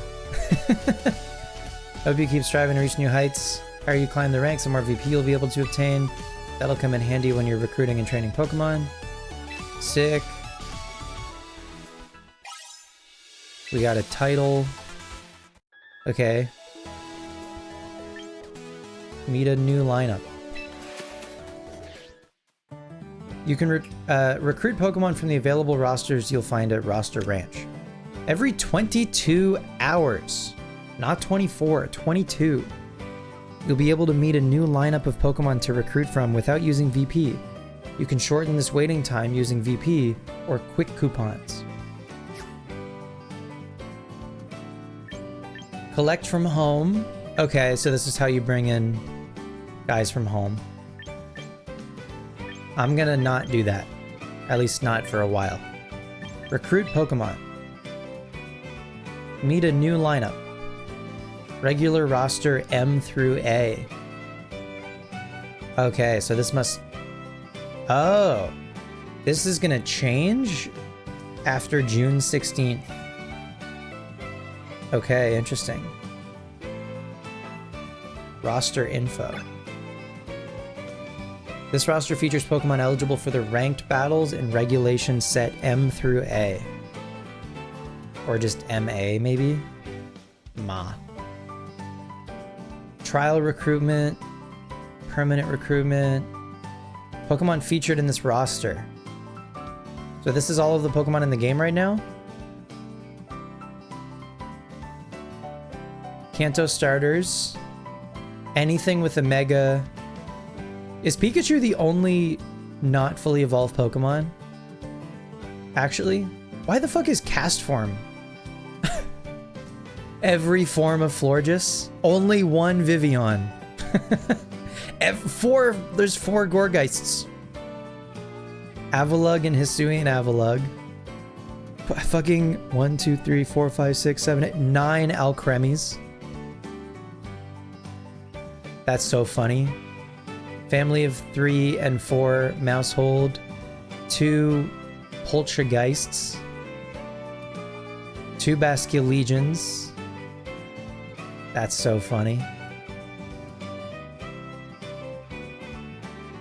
Hope you keep striving to reach new heights. The higher you climb the ranks, the more VP you'll be able to obtain. That'll come in handy when you're recruiting and training Pokemon. Sick. We got a title. Okay. Meet a new lineup. You can recruit Pokemon from the available rosters you'll find at Roster Ranch. Every 22 hours, not 24, 22, you'll be able to meet a new lineup of Pokemon to recruit from without using VP. You can shorten this waiting time using VP or quick coupons. Collect from home. Okay, so this is how you bring in guys from home. I'm gonna not do that. At least not for a while. Recruit Pokemon. Meet a new lineup. Regular roster M through A. Okay, so this must... Oh. This is gonna change after June 16th. Okay, interesting. Roster info. This roster features Pokemon eligible for the ranked battles in regulation set M through A. Or just MA, maybe? Ma. Trial recruitment, permanent recruitment, Pokemon featured in this roster. So this is all of the Pokemon in the game right now? Kanto starters. Anything with a Mega. Is Pikachu the only not fully evolved Pokemon? Actually? Why the fuck is Cast Form? Every form of Florges? Only one Vivian. There's 4 Gorgeists. Avalugg and Hisuian Avalugg. Fucking 1, 2, 3, 4, 5, 6, 7, 8, 9 Alcremies. That's so funny. Family of 3 and 4 Mousehold. 2 Poltergeists. 2 Basculegions. That's so funny.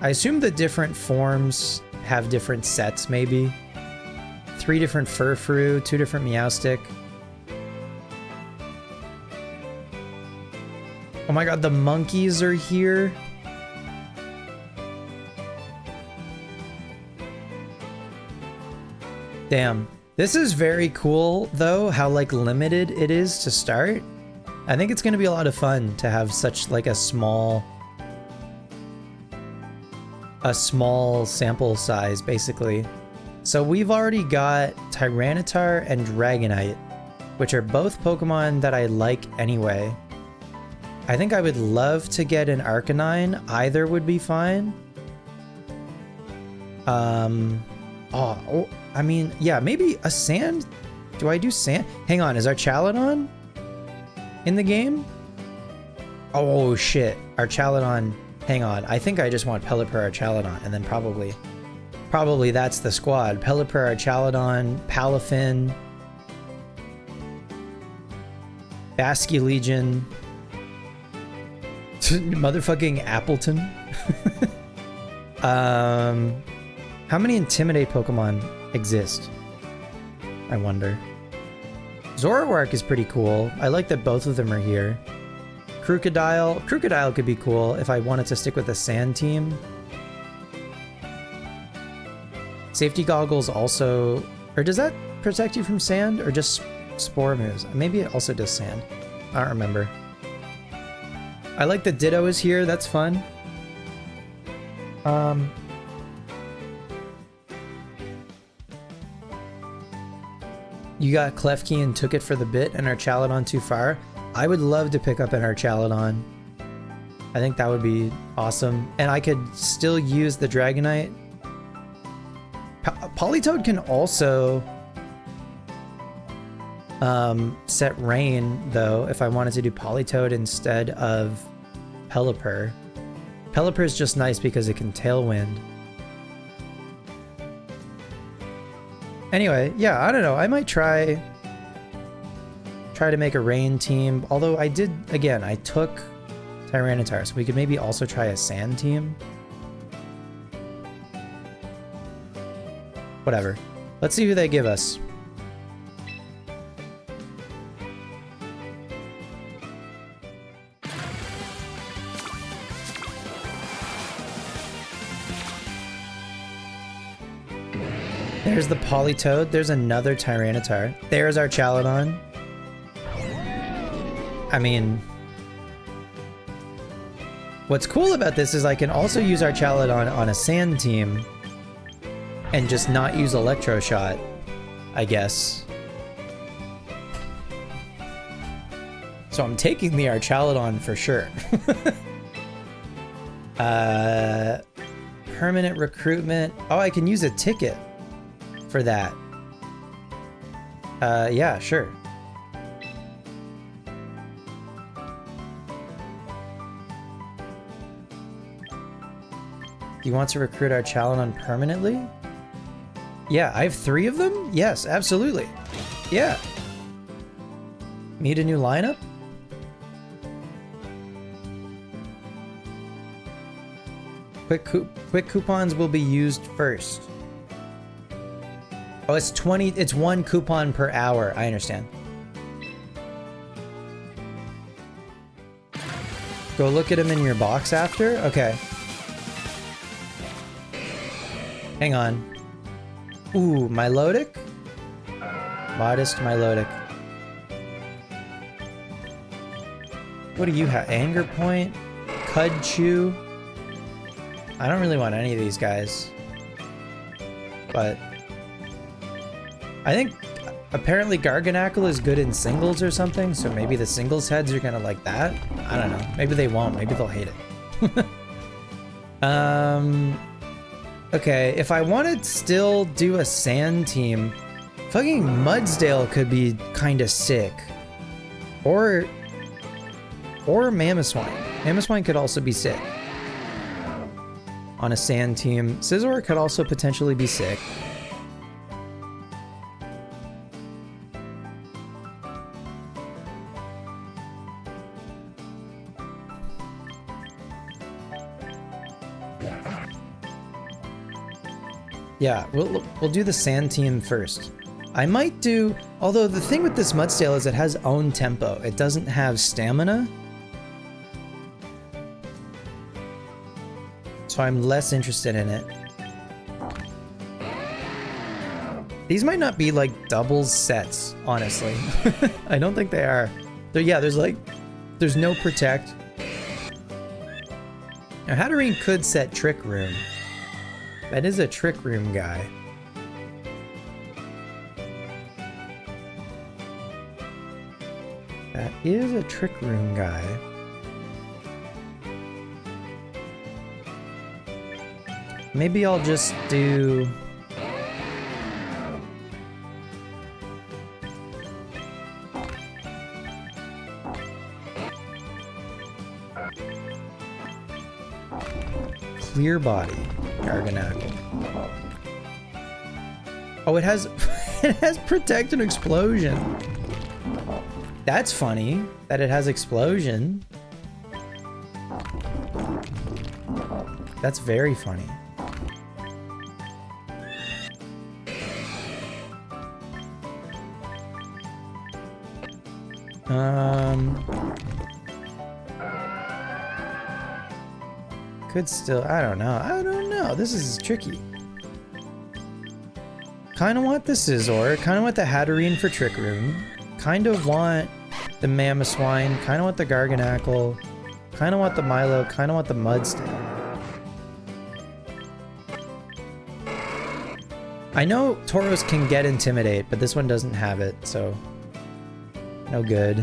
I assume the different forms have different sets, maybe. 3 different Furfrou, 2 different Meowstic. Oh my god, the monkeys are here. Damn. This is very cool, though, how, like, limited it is to start. I think it's going to be a lot of fun to have such, like, a small sample size, basically. So we've already got Tyranitar and Dragonite, which are both Pokemon that I like anyway. I think I would love to get an Arcanine. Either would be fine. I mean, yeah, maybe a Sand? Do I do Sand? Hang on, is our Chaladon in the game? Oh, shit. Our Chaladon... Hang on, I think I just want Pelipper, Chaladon, and then probably that's the squad. Pelipper, Chaladon, Palafin, Basculegion, motherfucking Appleton. How many Intimidate Pokemon exist? I wonder. Zoroark is pretty cool. I like that both of them are here. Crocodile could be cool if I wanted to stick with the Sand team. Safety Goggles also... Or does that protect you from Sand? Or just Spore moves? Maybe it also does Sand. I don't remember. I like that Ditto is here. That's fun. You got Klefki and took it for the bit and our Chaladon too far. I would love to pick up an Archaladon. I think that would be awesome. And I could still use the Dragonite. Politoed can also set Rain, though, if I wanted to do Politoed instead of Pelipper. Pelipper is just nice because it can Tailwind. Anyway, yeah, I don't know. I might try to make a Rain team. Although I did, again, I took Tyranitar, so we could maybe also try a Sand team. Whatever. Let's see who they give us. There's the Politoed. There's another Tyranitar. There's our Chaladon. I mean, what's cool about this is I can also use our Chaladon on a Sand team and just not use Electro Shot, I guess. So I'm taking the Archaladon for sure. Permanent recruitment. Oh, I can use a ticket for that. Yeah, sure. You want to recruit our Chaladon permanently? Yeah, I have 3 of them? Yes, absolutely. Yeah. Need a new lineup? Quick coupons will be used first. Oh, it's 20. It's 1 coupon per hour. I understand. Go look at them in your box after? Okay. Hang on. Ooh, Milotic? Modest Milotic. What do you have? Anger Point? Cudchew? I don't really want any of these guys. But I think apparently Garganackle is good in singles or something, so maybe the singles heads are gonna like that. I don't know. Maybe they won't. Maybe they'll hate it. Okay, if I want to still do a sand team, fucking Mudsdale could be kind of sick. Or Mamoswine. Mamoswine could also be sick. On a sand team. Scizor could also potentially be sick. Yeah, we'll do the sand team first. I might do, although the thing with this Mudsdale is it has own tempo. It doesn't have stamina. So I'm less interested in it. These might not be like doubles sets, honestly. I don't think they are. Yeah, there's no protect. Now Hatterene could set Trick Room. That is a Trick Room guy. That is a Trick Room guy. Maybe I'll just do... Clear Body Garganackle. Oh, it has it has Protect and Explosion. That's funny that it has Explosion. That's very funny. Could still, I don't know. This is tricky. Kind of want the Scizor, kind of want the Hatterene for Trick Room, kind of want the Mamoswine, kind of want the Garganackle, kind of want the Milo, kind of want the Mudsdale. I know Tauros can get Intimidate, but this one doesn't have it, so no good.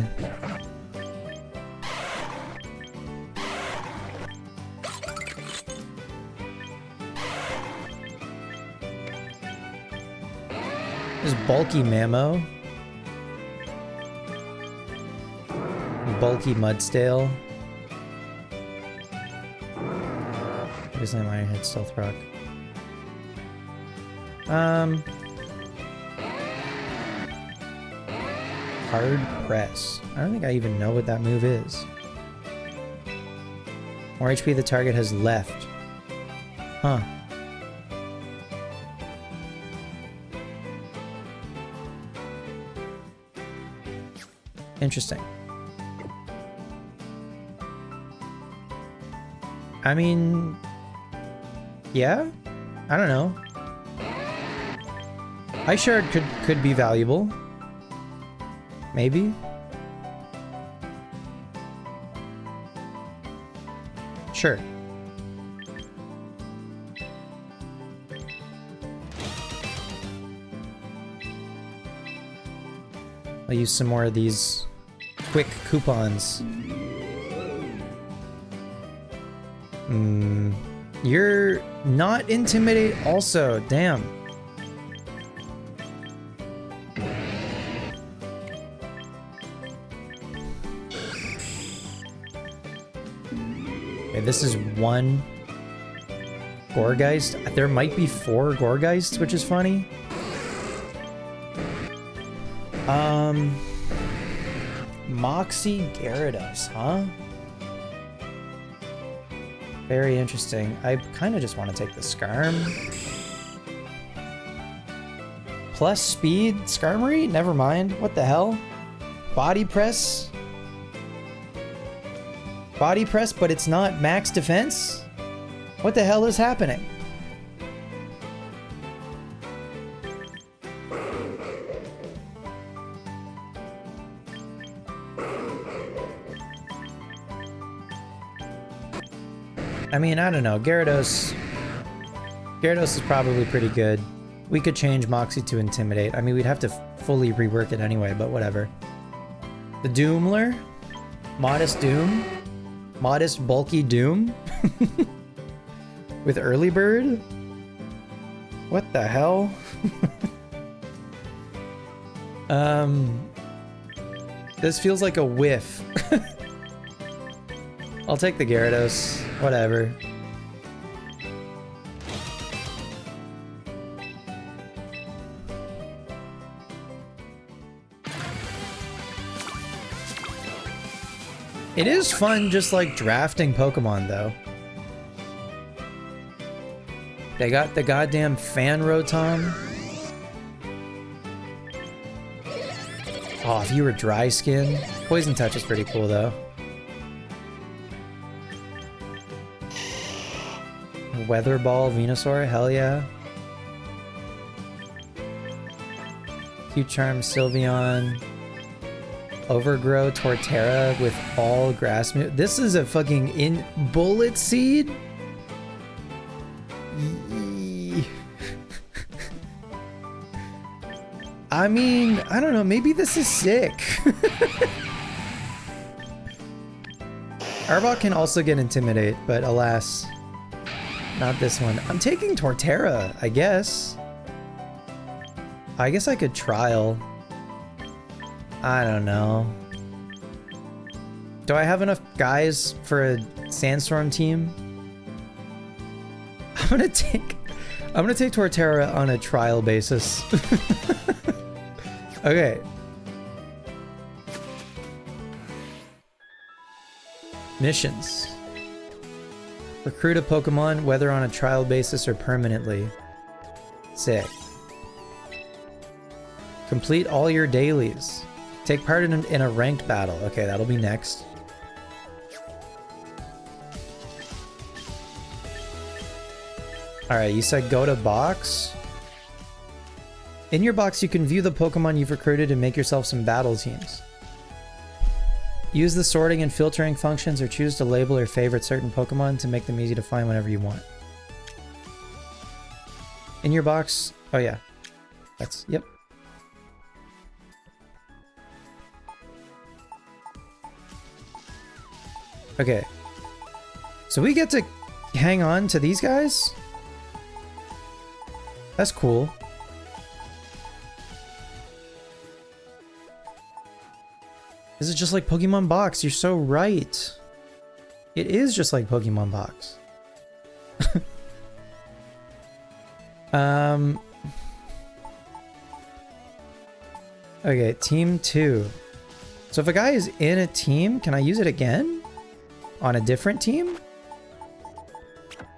There's Bulky Mamo. Bulky Mudsdale. Obviously I'm Iron Head Stealth Rock. Hard Press. I don't think I even know what that move is. More HP the target has left. Huh. Interesting. I mean, yeah, I don't know. Ice Shard could be valuable. Maybe. Sure. I'll use some more of these quick coupons. You're not Intimidate also, damn. Okay, this is one. Gourgeist. There might be 4 Gourgeists, which is funny. Moxie Gyarados, huh? Very interesting. I kind of just want to take the Skarm. Plus speed? Skarmory? Never mind. What the hell? Body press? Body press, but it's not max defense? What the hell is happening? I mean, I don't know. Gyarados is probably pretty good. We could change Moxie to Intimidate. I mean, we'd have to fully rework it anyway, but whatever. The Doomler? Modest Doom? Modest bulky Doom? With Early Bird? What the hell? This feels like a whiff. I'll take the Gyarados. Whatever. It is fun just like drafting Pokemon though. They got the goddamn Fan Rotom. Oh, if you were Dry Skin. Poison Touch is pretty cool though. Weather Ball Venusaur, hell yeah. Cute Charm Sylveon. Overgrow Torterra with all grass move. This is a fucking Bullet Seed? I mean, I don't know, maybe this is sick. Arbok can also get Intimidate, but alas, not this one. I'm taking Torterra, I guess. I guess I could trial. I don't know. Do I have enough guys for a Sandstorm team? I'm gonna take Torterra on a trial basis. Okay. Missions. Recruit a Pokemon, whether on a trial basis or permanently. Sick. Complete all your dailies. Take part in a ranked battle. Okay, that'll be next. Alright, you said go to box. In your box, you can view the Pokemon you've recruited and make yourself some battle teams. Use the sorting and filtering functions or choose to label or favorite certain Pokemon to make them easy to find whenever you want. In your box... Oh yeah. That's... Yep. Okay. So we get to hang on to these guys? That's cool. This is just like Pokemon Box. You're so right. It is just like Pokemon Box. Okay, team 2. So if a guy is in a team, can I use it again? On a different team?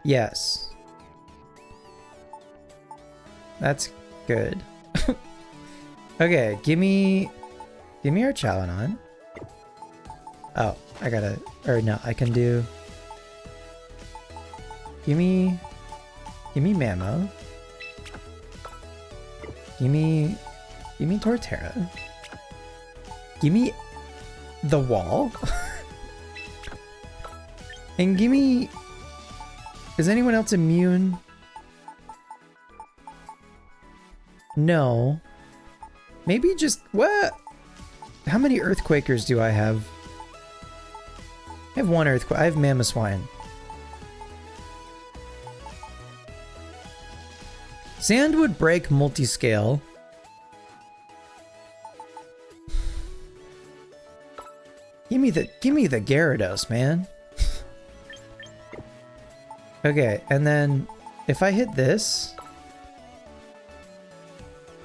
Yes. That's good. Okay, give me our Chalanon. Oh, I gotta, or no, I can do. Give me Mammo. Give me Torterra. Give me the wall. And give me, is anyone else immune? No. Maybe just, what? How many Earthquakers do I have? I have one Earthquake. I have Mamoswine. Sand would break multiscale. Give me the Gyarados, man. Okay, and then if I hit this,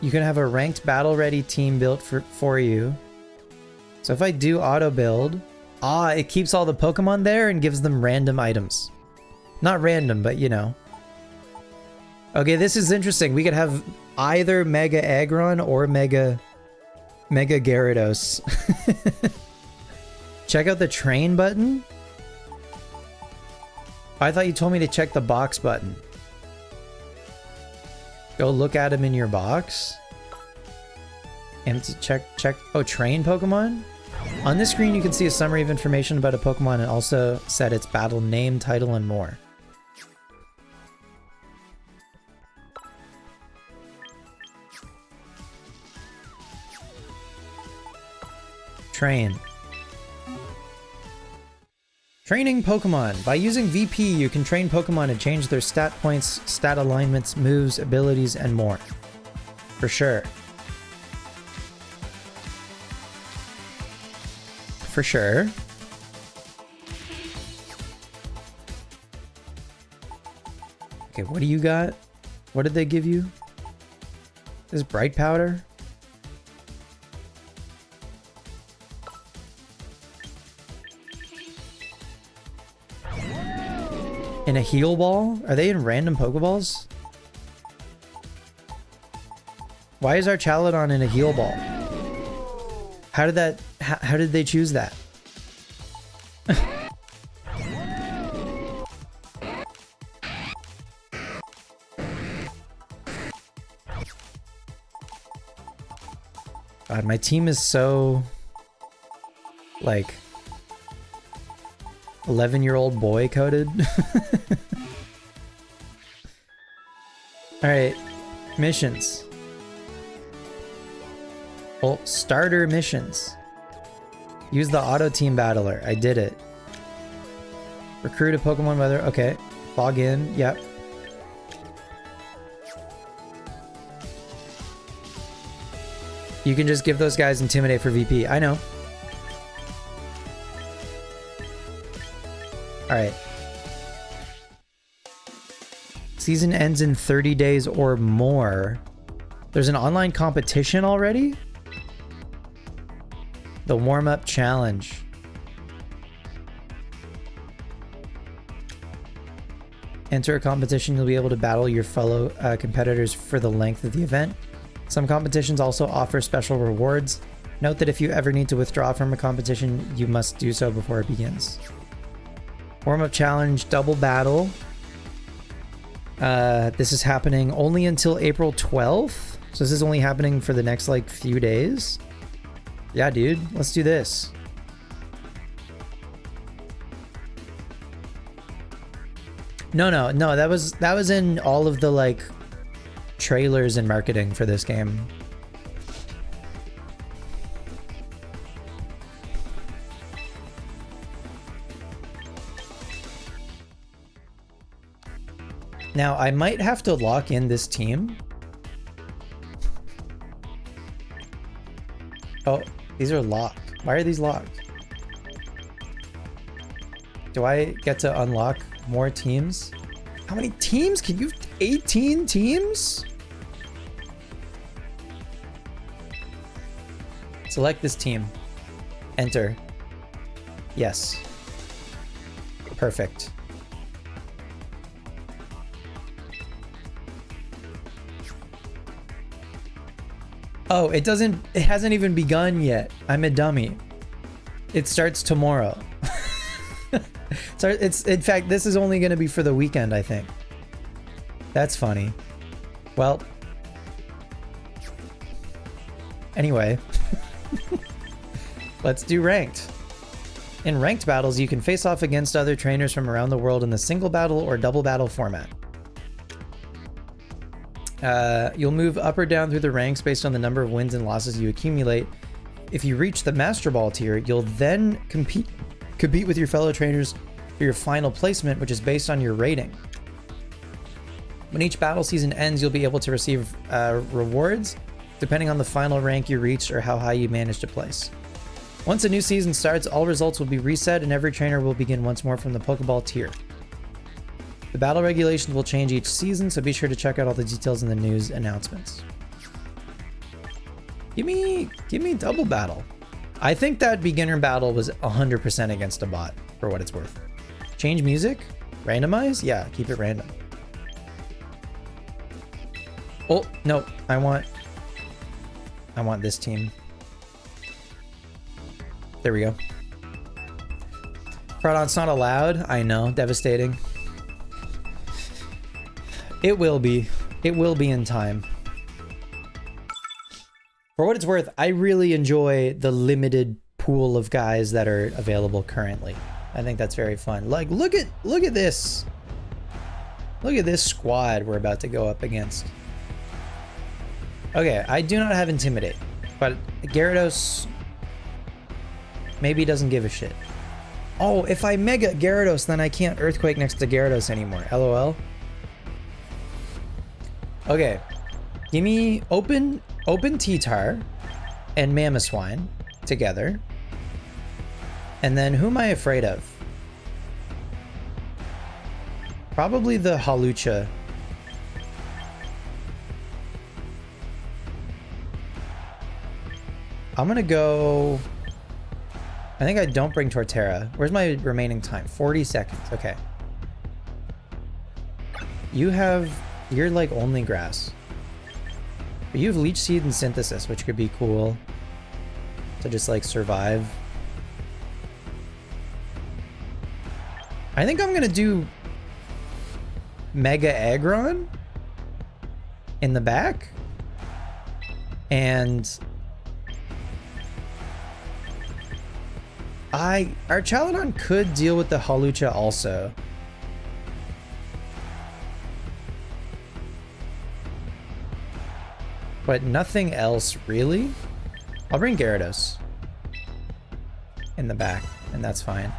you can have a ranked battle ready team built for you. So if I do auto build, it keeps all the Pokemon there and gives them random items. Not random, but you know. Okay, this is interesting. We could have either Mega Aggron or Mega Gyarados. Check out the train button. I thought you told me to check the box button. Go look at him in your box. Empty, check. Oh, train Pokemon? On this screen, you can see a summary of information about a Pokemon and also set its battle name, title, and more. Train. Training Pokemon. By using VP, you can train Pokemon and change their stat points, stat alignments, moves, abilities, and more. For sure. For sure. Okay, what do you got? What did they give you? This Bright Powder? In a heal ball? Are they in random Pokeballs? Why is our Chaladon in a heal ball? How did that... How did they choose that? God, my team is so... like... 11-year-old boy coded. Alright, missions. Well, starter missions. Use the auto team battler. I did it. Recruit a Pokemon weather. Okay. Log in. Yep. You can just give those guys Intimidate for VP. I know. Alright. Season ends in 30 days or more. There's an online competition already? The warm-up challenge. Enter a competition, you'll be able to battle your fellow competitors for the length of the event. Some competitions also offer special rewards. Note that if you ever need to withdraw from a competition, you must do so before it begins. Warm-up challenge, double battle. This is happening only until April 12th. So this is only happening for the next like few days. Yeah, dude, let's do this. No, that was in all of the like trailers and marketing for this game. Now, I might have to lock in this team. Oh, these are locked. Why are these locked? Do I get to unlock more teams? How many teams can you... 18 teams? Select this team. Enter. Yes. Perfect. Oh, it hasn't even begun yet. I'm a dummy. It starts tomorrow. So in fact, this is only going to be for the weekend, I think. That's funny. Well, anyway, let's do ranked. In ranked battles, you can face off against other trainers from around the world in the single battle or double battle format. You'll move up or down through the ranks based on the number of wins and losses you accumulate. If you reach the Master Ball tier, you'll then compete with your fellow trainers for your final placement, which is based on your rating. When each battle season ends, you'll be able to receive rewards depending on the final rank you reached or how high you managed to place. Once a new season starts, all results will be reset and every trainer will begin once more from the Pokeball tier. The battle regulations will change each season, so be sure to check out all the details in the news announcements. Give me double battle. I think that beginner battle was 100% against a bot, for what it's worth. Change music? Randomize? Yeah, keep it random. Oh, no, I want this team. There we go. Crawdon's not allowed. I know, devastating. It will be. It will be in time. For what it's worth, I really enjoy the limited pool of guys that are available currently. I think that's very fun. Like, look at this. Look at this squad we're about to go up against. Okay, I do not have Intimidate, but Gyarados maybe doesn't give a shit. Oh, if I Mega Gyarados, then I can't Earthquake next to Gyarados anymore. LOL. Okay, give me open T-Tar and Mamoswine together. And then who am I afraid of? Probably the Hawlucha. I'm gonna go... I think I don't bring Torterra. Where's my remaining time? 40 seconds. Okay. You're like only grass. But you have Leech Seed and Synthesis, which could be cool to just like survive. I think I'm gonna do Mega Aggron in the back. And our Chaladon could deal with the Hawlucha also. But nothing else really. I'll bring Gyarados in the back, and that's fine.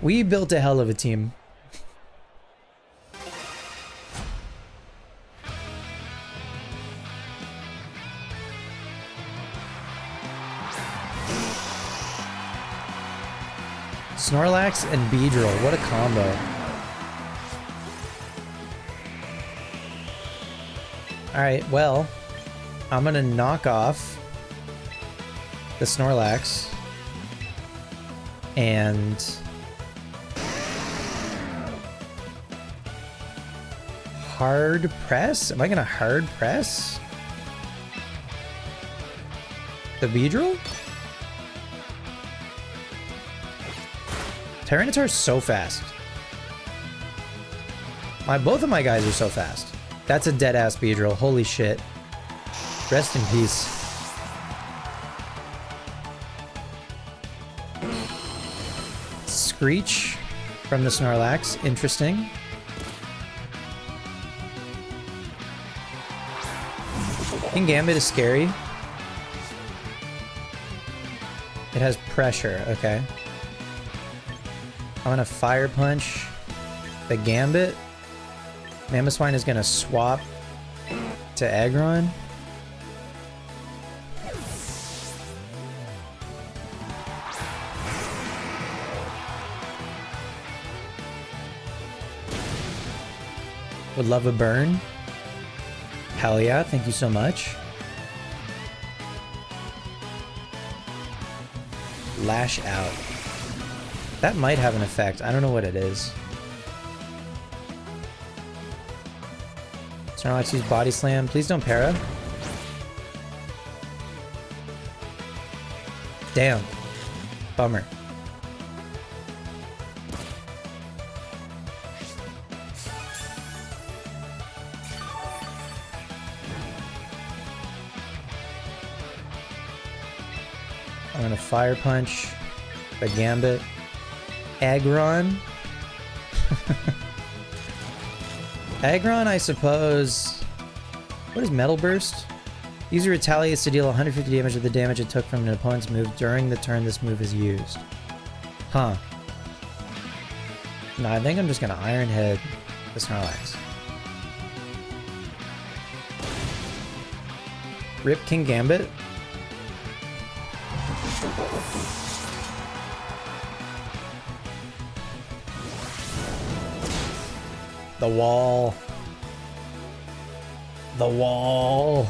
We built a hell of a team. Snorlax and Beedrill, what a combo. Alright, well, I'm gonna knock off the Snorlax and hard press? Am I gonna hard press the Beedrill? Tyranitar's so fast. Both of my guys are so fast. That's a dead-ass Beedrill. Holy shit. Rest in peace. Screech from the Snorlax. Interesting. Kingambit is scary. It has pressure. Okay. I'm gonna Fire Punch the Gambit. Mamoswine is gonna swap to Aggron. Would love a burn. Hell yeah, thank you so much. Lash out. That might have an effect. I don't know what it is. Snorlax use Body Slam. Please don't para. Damn. Bummer. I'm gonna Fire Punch the Gambit. Aggron. Aggron, I suppose. What is Metal Burst? User retaliates to deal 150 damage of the damage it took from an opponent's move during the turn this move is used. Huh. No, I think I'm just gonna Iron Head the Snorlax. Rip Kingambit. The wall. The wall.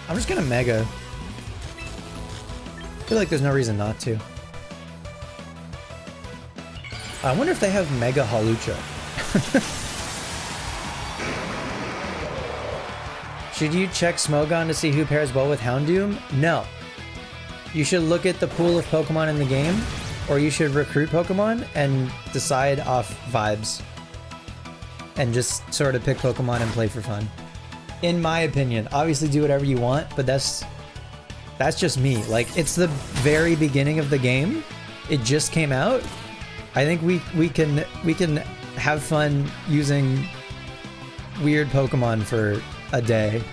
I'm just gonna Mega. I feel like there's no reason not to. I wonder if they have Mega Halucha. Should you check Smogon to see who pairs well with Houndoom? No. You should look at the pool of Pokemon in the game, or you should recruit Pokemon and decide off vibes. And just sort of pick Pokemon and play for fun. In my opinion, obviously do whatever you want, but that's just me. Like, it's the very beginning of the game. It just came out. I think we can have fun using weird Pokemon for a day.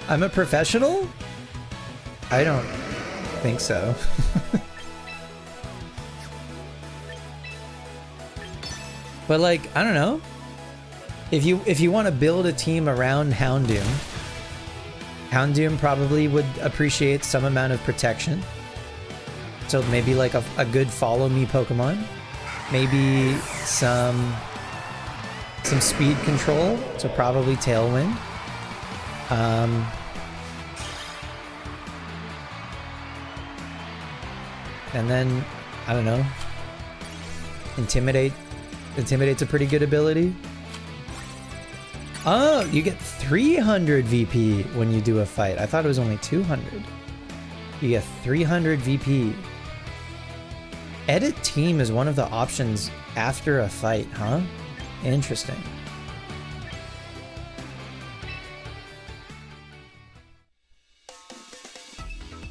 I'm a professional? I don't think so. But like, I don't know. If you want to build a team around Houndoom, Houndoom probably would appreciate some amount of protection. So maybe like a good follow me Pokemon. Maybe some speed control, so probably Tailwind. And then, I don't know, Intimidate. Intimidate's a pretty good ability. Oh, you get 300 VP when you do a fight. I thought it was only 200. You get 300 VP. Edit team is one of the options after a fight, huh? Interesting.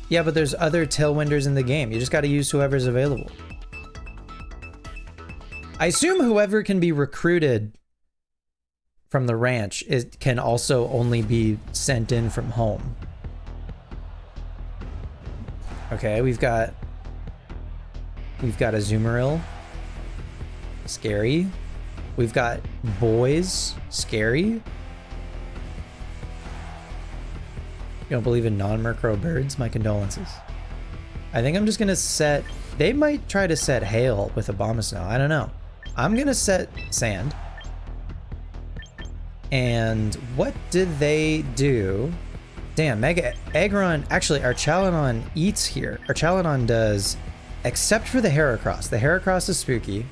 Yeah, but there's other Tailwinders in the game. You just got to use whoever's available. I assume whoever can be recruited from the ranch can also only be sent in from home. Okay, we've got a Azumarill. Scary. We've got boys. Scary. You don't believe in non-Murkrow birds? My condolences. I think I'm just gonna set... They might try to set Hail with Abomasnow. I don't know. I'm gonna set Sand. And what did they do? Damn, Mega Aggron... Actually, our Chaladon eats here. Our Chaladon does... Except for the Heracross. The Heracross is spooky.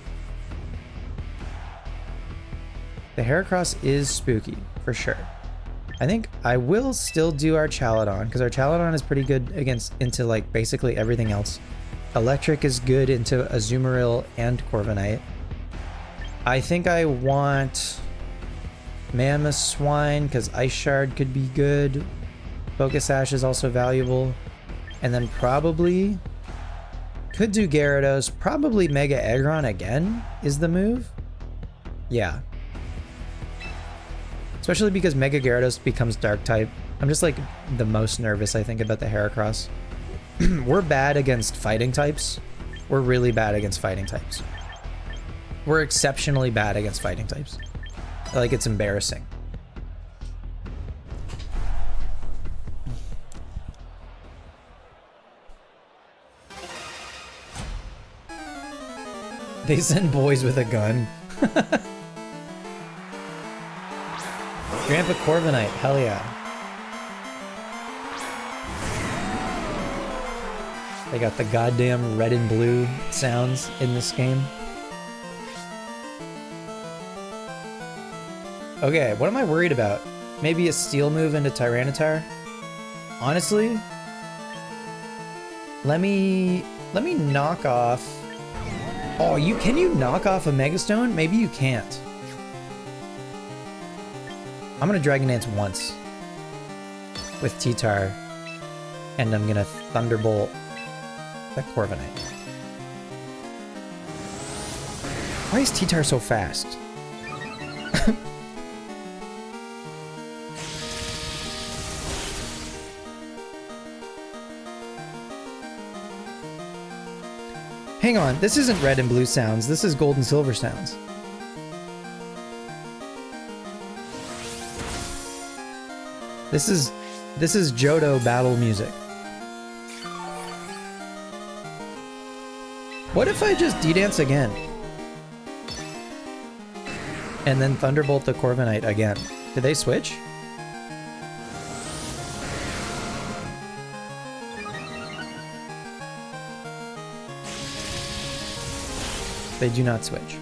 The Heracross is spooky, for sure. I think I will still do our Chaladon, because our Chaladon is pretty good into like basically everything else. Electric is good into Azumarill and Corviknight. I think I want Mamoswine, because Ice Shard could be good. Focus Sash is also valuable. And then probably... Could do Gyarados. Probably Mega Aggron again is the move. Yeah. Especially because Mega Gyarados becomes Dark type. I'm just like the most nervous, I think, about the Heracross. We're bad against fighting types. We're really bad against fighting types. We're exceptionally bad against fighting types. Like, it's embarrassing. They send boys with a gun. Grandpa Corviknight, hell yeah. They got the goddamn red and blue sounds in this game. Okay, what am I worried about? Maybe a steel move into Tyranitar? Honestly, let me knock off... Oh, can you knock off a Megastone? Maybe you can't. I'm gonna Dragon Dance once with T-Tar, and I'm gonna Thunderbolt that Corviknight. Why is T-Tar so fast? Hang on, this isn't red and blue sounds, this is gold and silver sounds. This is Johto battle music. What if I just D-dance again? And then Thunderbolt the Corviknight again. Did they switch? They do not switch.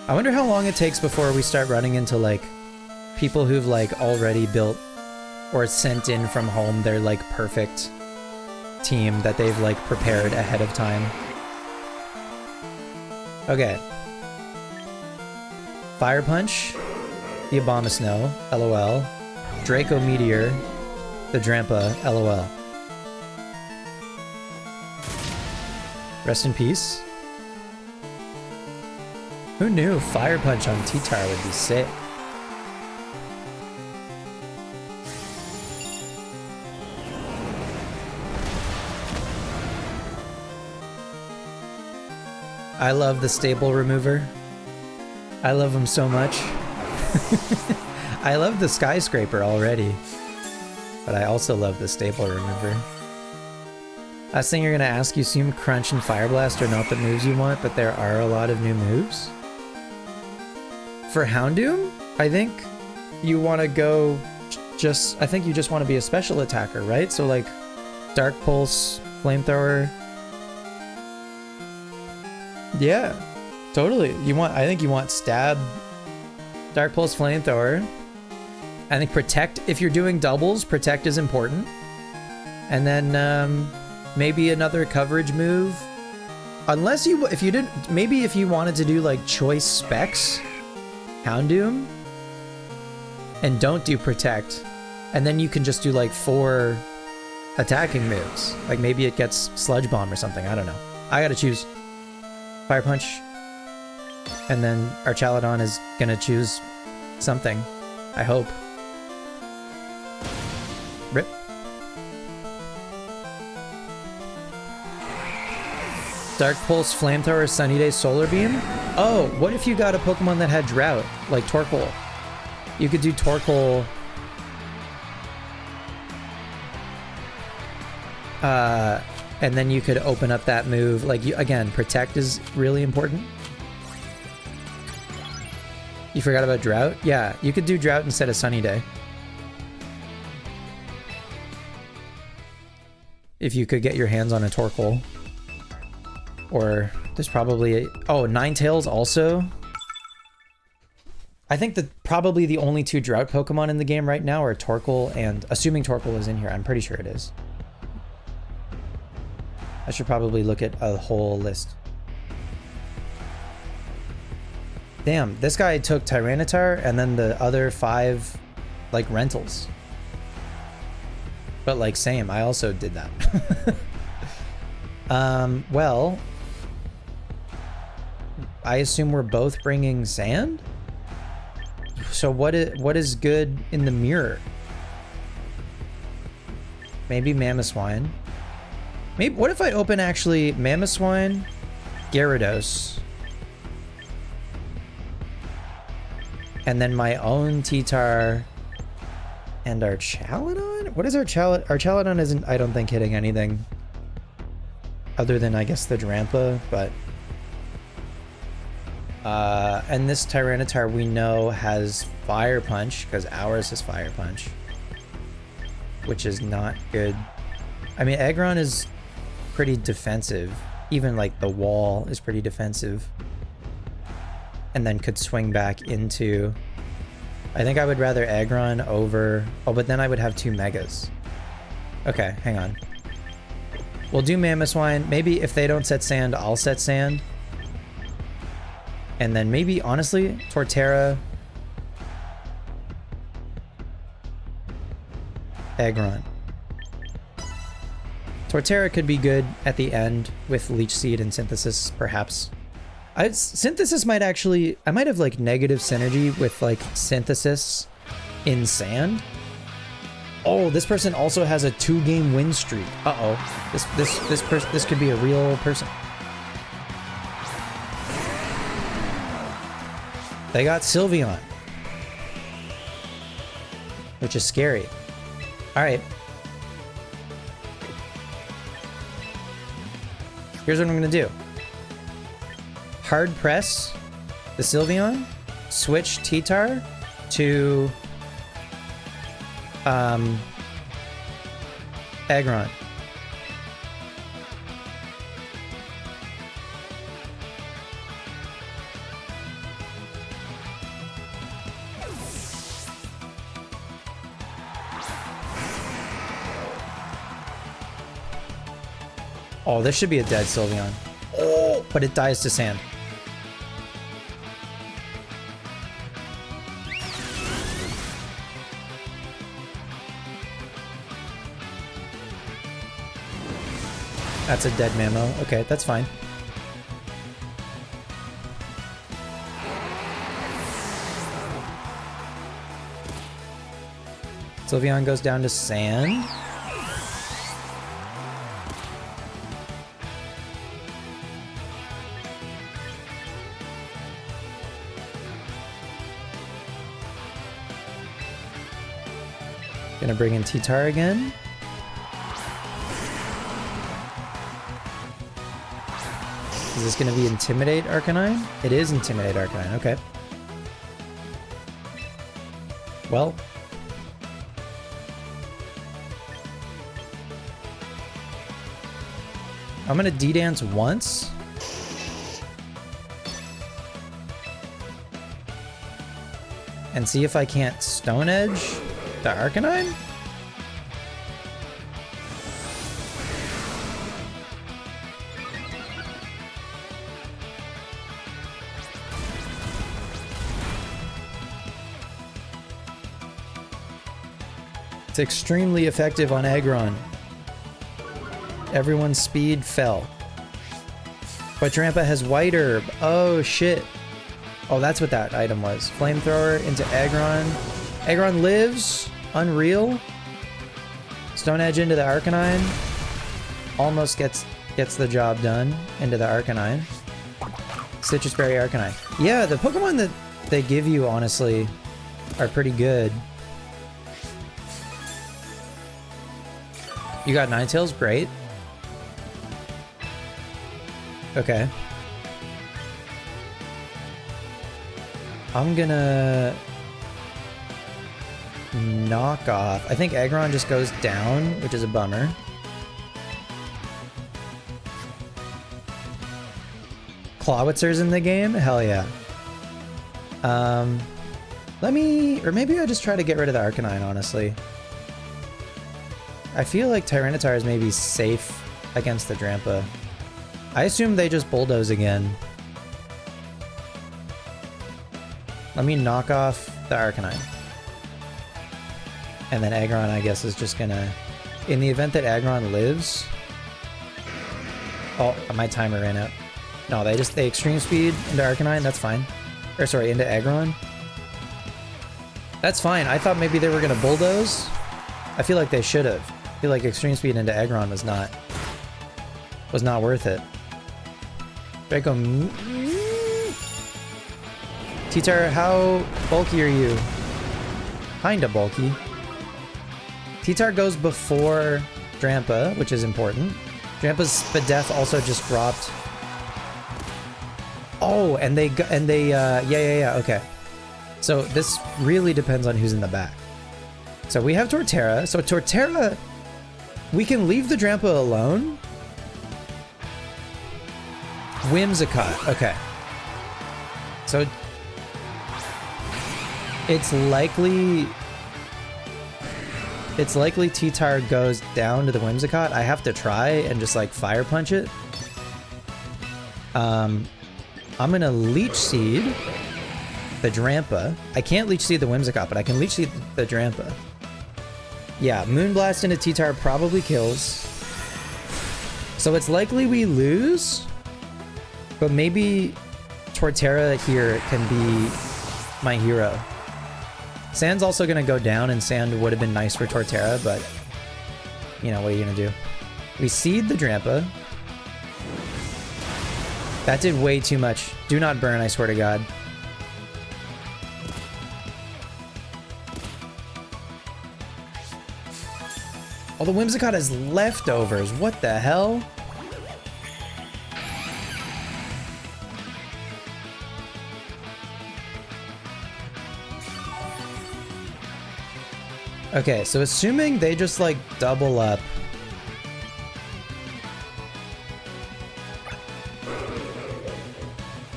I wonder how long it takes before we start running into like people who've like already built or sent in from home their like perfect team that they've like prepared ahead of time. Okay. Fire Punch, the Abomasnow, LOL. Draco Meteor, the Drampa, LOL. Rest in peace. Who knew Fire Punch on T-Tar would be sick? I love the staple remover. I love him so much. I love the skyscraper already, but I also love the staple remover. Last thing you're gonna ask, you assume Crunch and Fire Blast are not the moves you want, but there are a lot of new moves. For Houndoom, I think you want to go I think you just want to be a special attacker, right? So like Dark Pulse, Flamethrower. Yeah, totally. I think you want Stab, Dark Pulse, Flamethrower. I think Protect, if you're doing doubles, Protect is important. And then maybe another coverage move. Unless if you didn't, maybe if you wanted to do like choice specs, Houndoom, and don't do Protect, and then you can just do like 4 attacking moves. Like maybe it gets Sludge Bomb or something, I don't know. I gotta choose. Fire Punch, and then Archaludon is gonna choose something, I hope. Rip. Dark Pulse, Flamethrower, Sunny Day, Solar Beam? Oh, what if you got a Pokemon that had Drought, like Torkoal? You could do Torkoal... and then you could open up that move. Like, again, Protect is really important. You forgot about Drought? Yeah, you could do Drought instead of Sunny Day. If you could get your hands on a Torkoal. Or there's probably Ninetales also. I think that probably the only 2 Drought Pokemon in the game right now are Torkoal and... Assuming Torkoal is in here, I'm pretty sure it is. I should probably look at a whole list. Damn, this guy took Tyranitar and then the other 5, like, rentals. But, like, same, I also did that. Well... I assume we're both bringing Sand? So what is good in the mirror? Maybe Mamoswine. Maybe, what if I open actually Mamoswine, Gyarados, and then my own T-Tar and Archaludon? What is Archaludon? Archaludon isn't, I don't think, hitting anything other than, I guess, the Drampa, but... and this Tyranitar we know has Fire Punch, because ours has Fire Punch, which is not good. I mean, Aggron is pretty defensive. Even like the wall is pretty defensive. And then could swing back into... I think I would rather Aggron over... Oh, but then I would have 2 Megas. Okay, hang on. We'll do Mamoswine. Maybe if they don't set Sand, I'll set Sand. And then maybe, honestly, Torterra. Aggron. Torterra could be good at the end with Leech Seed and Synthesis, perhaps. Synthesis might actually... I might have, like, negative synergy with, like, Synthesis in Sand. Oh, this person also has a 2-game win streak. Uh-oh. This could be a real person. They got Sylveon, which is scary. All right. Here's what I'm going to do. Hard press the Sylveon, switch T-Tar to Aggron. Oh, this should be a dead Sylveon. Oh, but it dies to Sand. That's a dead Mammo. Okay, that's fine. Sylveon goes down to Sand. Gonna bring in T-Tar again. Is this gonna be Intimidate Arcanine? It is Intimidate Arcanine, okay. Well. I'm gonna D-Dance once. And see if I can't Stone Edge the Arcanine? It's extremely effective on Aggron. Everyone's speed fell. But Drampa has White Herb. Oh shit. Oh, that's what that item was. Flamethrower into Aggron. Aggron lives. Unreal. Stone Edge into the Arcanine. Almost gets the job done into the Arcanine. Citrus Berry Arcanine. Yeah, the Pokemon that they give you, honestly, are pretty good. You got Ninetales, great. Okay. I'm gonna knock off. I think Aggron just goes down, which is a bummer. Clawitzer's in the game? Hell yeah. Or maybe I just try to get rid of the Arcanine, honestly. I feel like Tyranitar is maybe safe against the Drampa. I assume they just bulldoze again. Let me knock off the Arcanine. And then Aggron, I guess, is just gonna... In the event that Aggron lives... Oh, my timer ran out. No, they Extreme Speed into Arcanine, that's fine. Or sorry, into Aggron. That's fine. I thought maybe they were gonna bulldoze. I feel like they should have. I feel like Extreme Speed into Aggron was not worth it. Draco... T-Tar, how bulky are you? Kinda bulky. T-Tar goes before Drampa, which is important. Drampa's Spadef also just dropped. Oh, and yeah, okay. So this really depends on who's in the back. So we have Torterra. So Torterra, we can leave the Drampa alone. Whimsicott, okay. So it's likely T-Tar goes down to the Whimsicott. I have to try and just like Fire Punch it. I'm gonna Leech Seed the Drampa. I can't Leech Seed the Whimsicott, but I can Leech Seed the Drampa. Yeah, Moonblast into T-Tower probably kills. So it's likely we lose, but maybe Torterra here can be my hero. Sand's also going to go down, and Sand would have been nice for Torterra, but you know, what are you going to do? We seed the Drampa. That did way too much. Do not burn, I swear to God. Oh, the Whimsicott has leftovers. What the hell? Okay, so assuming they just like double up.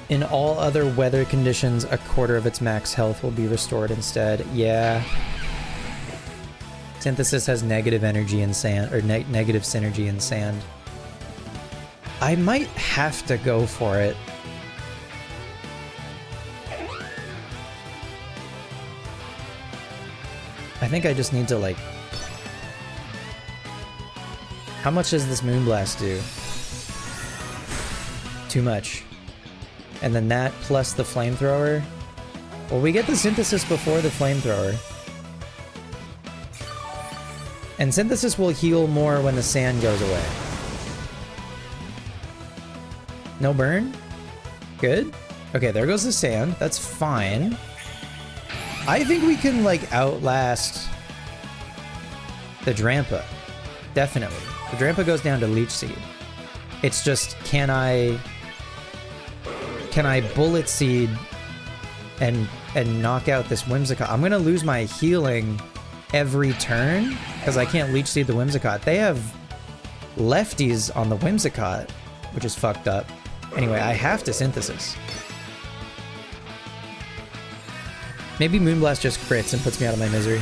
In all other weather conditions, a quarter of its max health will be restored instead. Yeah. Synthesis has negative energy in sand, or negative synergy in sand. I might have to go for it. I think I just need to like... How much does this Moonblast do? Too much. And then that plus the Flamethrower. Well, we get the Synthesis before the Flamethrower. And Synthesis will heal more when the sand goes away. No burn? Good. Okay, there goes the sand. That's fine. I think we can, like, outlast the Drampa. Definitely. The Drampa goes down to Leech Seed. It's just, can I Bullet Seed and knock out this Whimsicott? I'm gonna lose my healing every turn because I can't Leech Seed the Whimsicott. They have lefties on the Whimsicott, which is fucked up. Anyway, I have to Synthesis. Maybe Moonblast just crits and puts me out of my misery.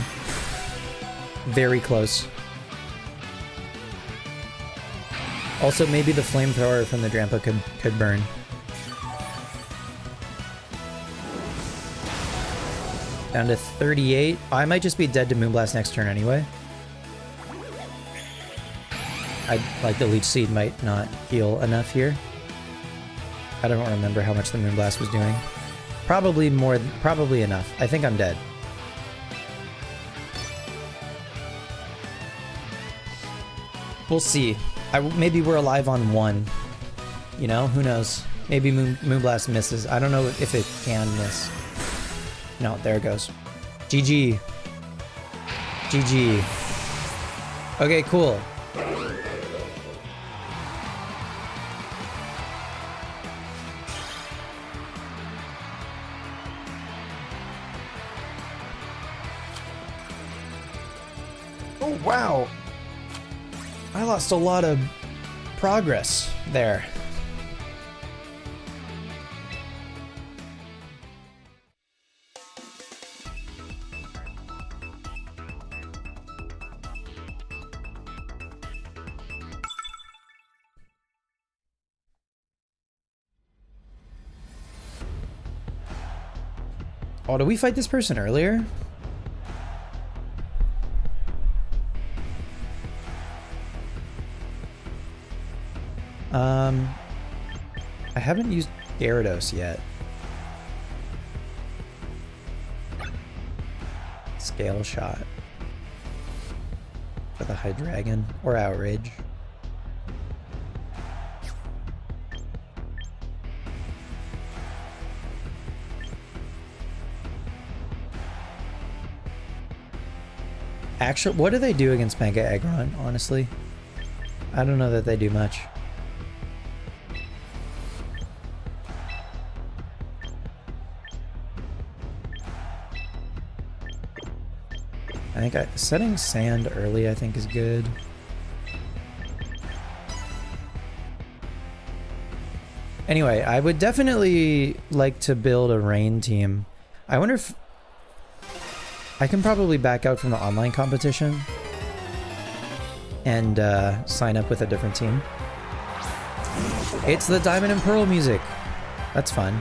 Very close. Also, maybe the Flamethrower from the Drampa could burn. Down to 38. I might just be dead to Moonblast next turn anyway. Like the Leech Seed might not heal enough here. I don't remember how much the Moonblast was doing. Probably enough. I think I'm dead. We'll see. Maybe we're alive on 1. You know, who knows? Maybe Moonblast misses. I don't know if it can miss. No, there it goes. GG. GG. Okay, cool. Oh, wow. I lost a lot of progress there. Oh, did we fight this person earlier? I haven't used Gyarados yet. Scale Shot. For the Hydreigon or Outrage. Actually, what do they do against Mega Aggron, honestly? I don't know that they do much. I think setting Sand early, I think, is good. Anyway, I would definitely like to build a Rain team. I wonder if I can probably back out from the online competition and sign up with a different team. It's the Diamond and Pearl music. That's fun.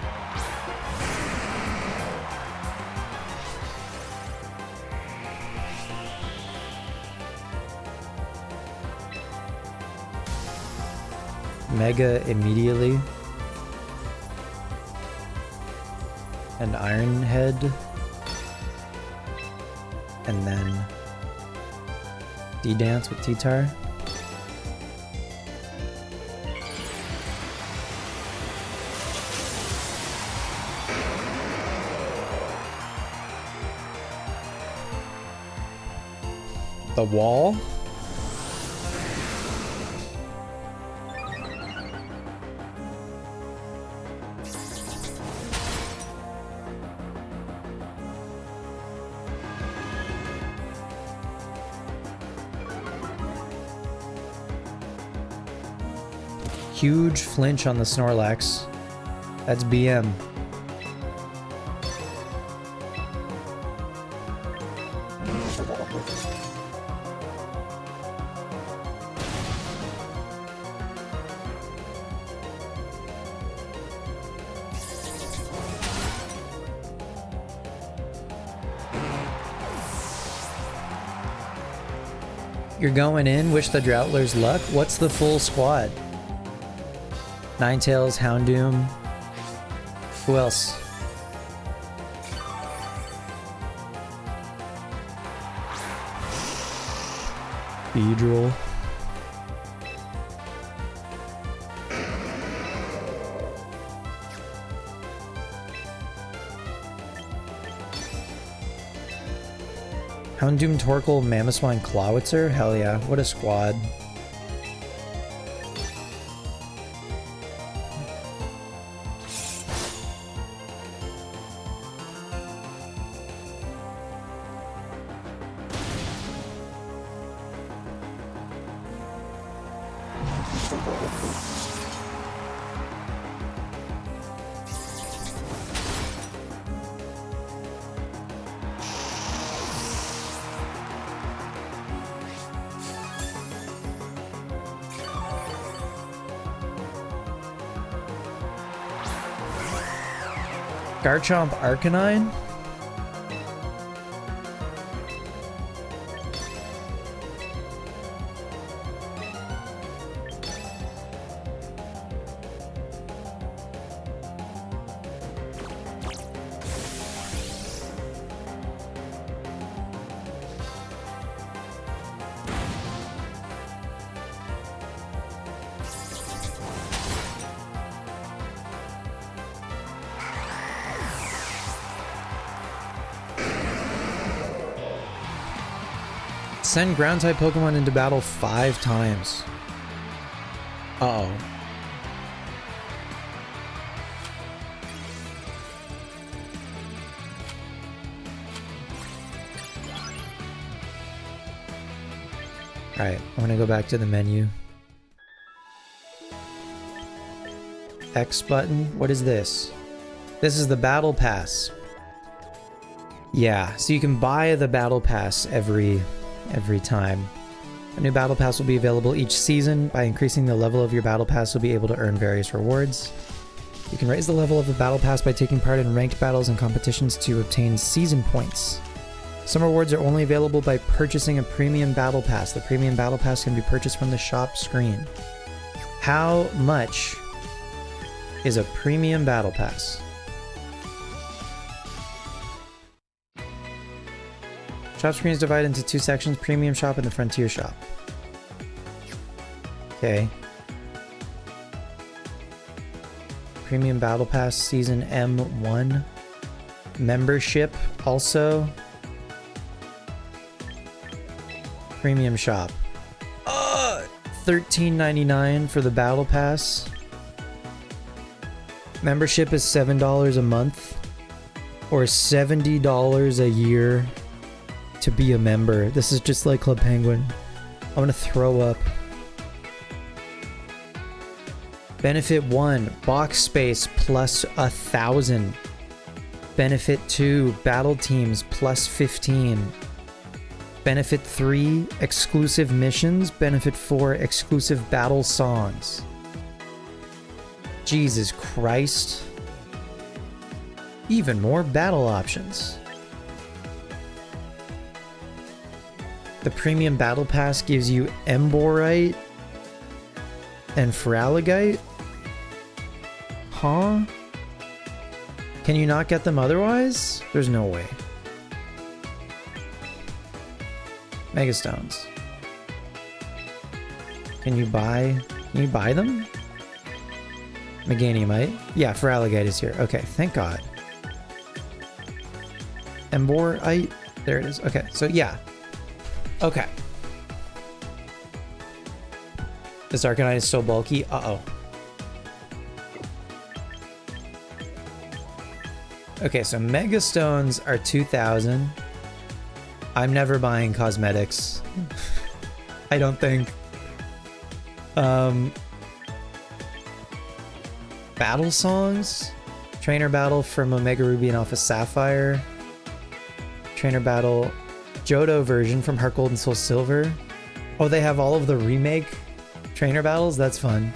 Mega immediately. And Iron Head. And then D-Dance with T-Tar. The wall. Huge flinch on the Snorlax. That's BM. You're going in, wish the Droughtlers luck. What's the full squad? Ninetales, Houndoom. Who else? Beedrill. Houndoom, Torkoal, Mamoswine, Clawitzer? Hell yeah, what a squad. Garchomp Arcanine? Send ground type Pokemon into battle 5 times. Uh-oh. Alright, I want to go back to the menu. X button. What is this? This is the Battle Pass. Yeah, so you can buy the Battle Pass every time. A new Battle Pass will be available each season. By increasing the level of your Battle Pass, you'll be able to earn various rewards. You can raise the level of the Battle Pass by taking part in ranked battles and competitions to obtain season points. Some rewards are only available by purchasing a Premium Battle Pass. The Premium Battle Pass can be purchased from the shop screen. How much is a Premium Battle Pass? Shop screen is divided into 2 sections, Premium Shop and the Frontier Shop. Okay. Premium Battle Pass Season M1. Membership also. Premium Shop. $13.99 for the Battle Pass. Membership is $7 a month or $70 a year to be a member. This is just like Club Penguin. I'm gonna throw up. Benefit 1, box space plus 1,000. Benefit 2, battle teams plus 15. Benefit 3, exclusive missions. Benefit 4, exclusive battle songs. Jesus Christ. Even more battle options. The Premium Battle Pass gives you Emborite, and Feraligatr? Huh? Can you not get them otherwise? There's no way. Megastones. Can you buy them? Meganiumite. Yeah, Feraligatr is here. Okay, thank God. Emborite. There it is. Okay, so yeah. Okay. This Arcanine is so bulky. Uh-oh. Okay, so Megastones are 2,000. I'm never buying cosmetics. I don't think. Battle songs? Trainer battle from Omega Ruby and Alpha Sapphire. Trainer battle Johto version from Heart Gold and Soul Silver. Oh, they have all of the remake trainer battles? That's fun.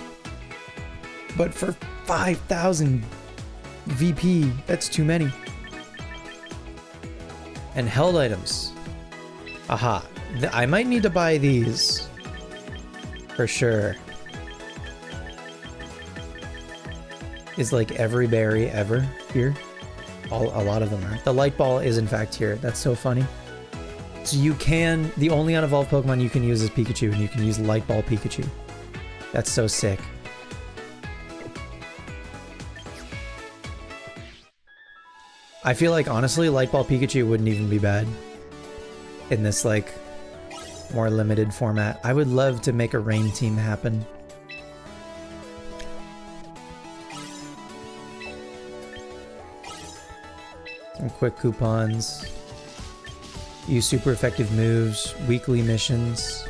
But for 5,000 VP, that's too many. And held items. Aha. I might need to buy these. For sure. Is like every berry ever here? A lot of them are. The light ball is in fact here. That's so funny. So you can, the only unevolved Pokemon you can use is Pikachu, and you can use light ball Pikachu. That's so sick. I feel like honestly, light ball Pikachu wouldn't even be bad in this like more limited format. I would love to make a rain team happen. Some quick coupons. Use super effective moves. Weekly missions.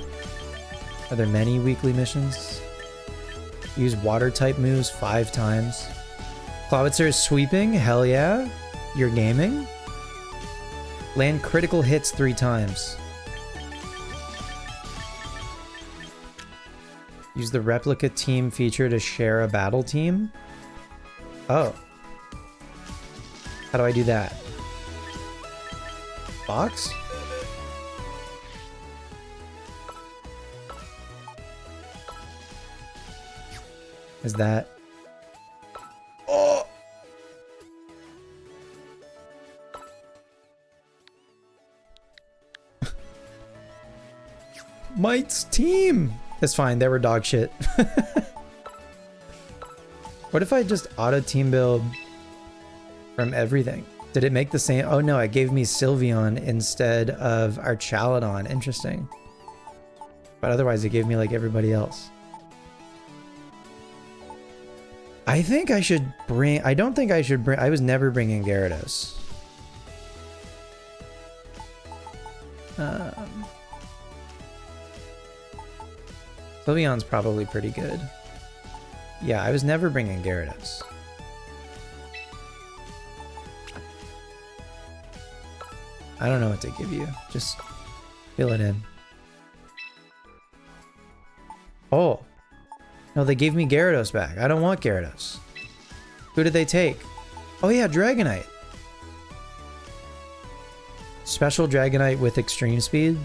Are there many weekly missions? Use water type moves 5 times. Clawitzer is sweeping. Hell yeah. You're gaming. Land critical hits 3 times. Use the replica team feature to share a battle team. Oh. How do I do that? Box? Is that... Oh! Mite's team! It's fine, they were dog shit. What if I just auto team build from everything? Did it make the same? Oh no, it gave me Sylveon instead of Archaludon. Interesting. But otherwise it gave me like everybody else. I think I should bring... I don't think I should bring... I was never bringing Gyarados. Sylveon's probably pretty good. Yeah, I was never bringing Gyarados. I don't know what to give you. Just fill it in. Oh. No, they gave me Gyarados back. I don't want Gyarados. Who did they take? Oh yeah, Dragonite. Special Dragonite with extreme speed.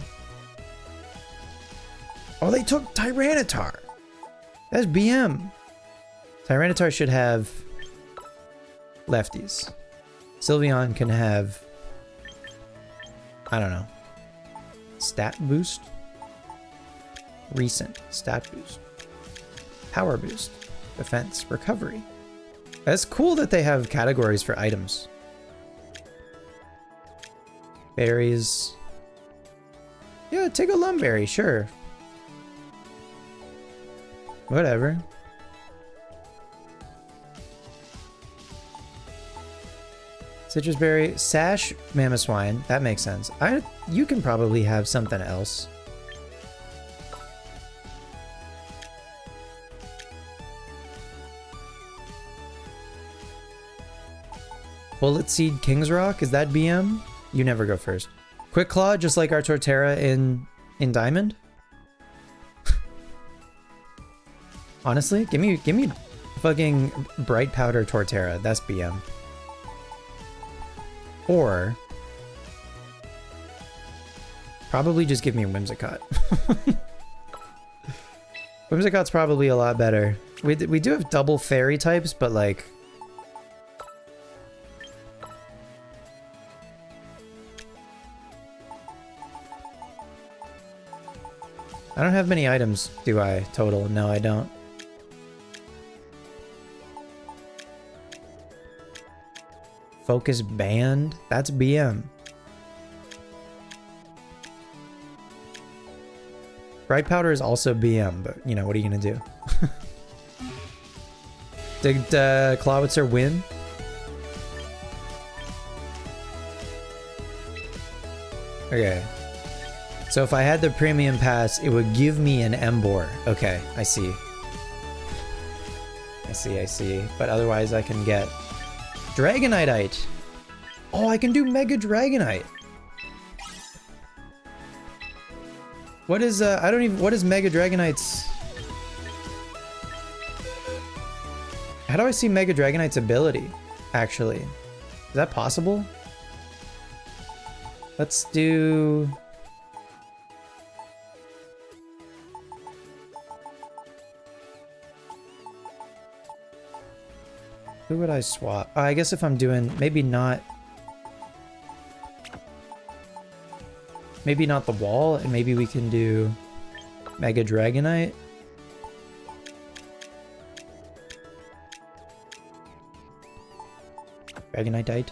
Oh, they took Tyranitar. That's BM. Tyranitar should have lefties. Sylveon can have... I don't know. Stat boost? Recent. Stat boost. Power boost. Defense. Recovery. That's cool that they have categories for items. Berries. Yeah, take a Lumberry, sure. Whatever. Citrus berry, sash, Mamoswine. That makes sense. You can probably have something else. Bullet Seed King's Rock, is that BM? You never go first. Quick Claw, just like our Torterra in Diamond. Honestly, give me fucking Bright Powder Torterra. That's BM. Or probably just give me Whimsicott. Whimsicott's probably a lot better. We do have double fairy types, but like... I don't have many items, do I? Total. No, I don't. Focus Band? That's BM. Bright Powder is also BM, but, you know, what are you gonna do? Did Clawitzer win? Okay. So if I had the premium pass, it would give me an Embor. Okay, I see. I see. But otherwise I can get Dragonite. Oh, I can do Mega Dragonite. What is, what is Mega Dragonite's... How do I see Mega Dragonite's ability, actually? Is that possible? Let's do... Who would I swap? I guess if I'm doing... Maybe not the wall, and maybe we can do Mega Dragonite. Dragonite.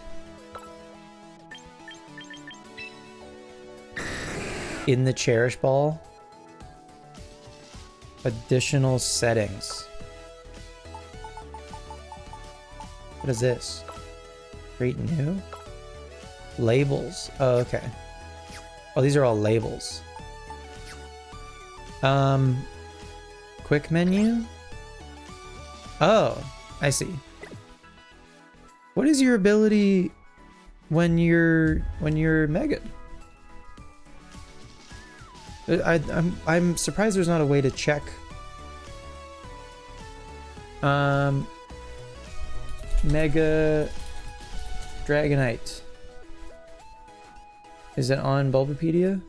In the Cherish Ball. Additional settings. What is this? Create new? Labels. Oh, okay. Oh, these are all labels. Quick menu? Oh, I see. What is your ability when you're Mega? I'm surprised there's not a way to check. Mega Dragonite. Is it on Bulbapedia?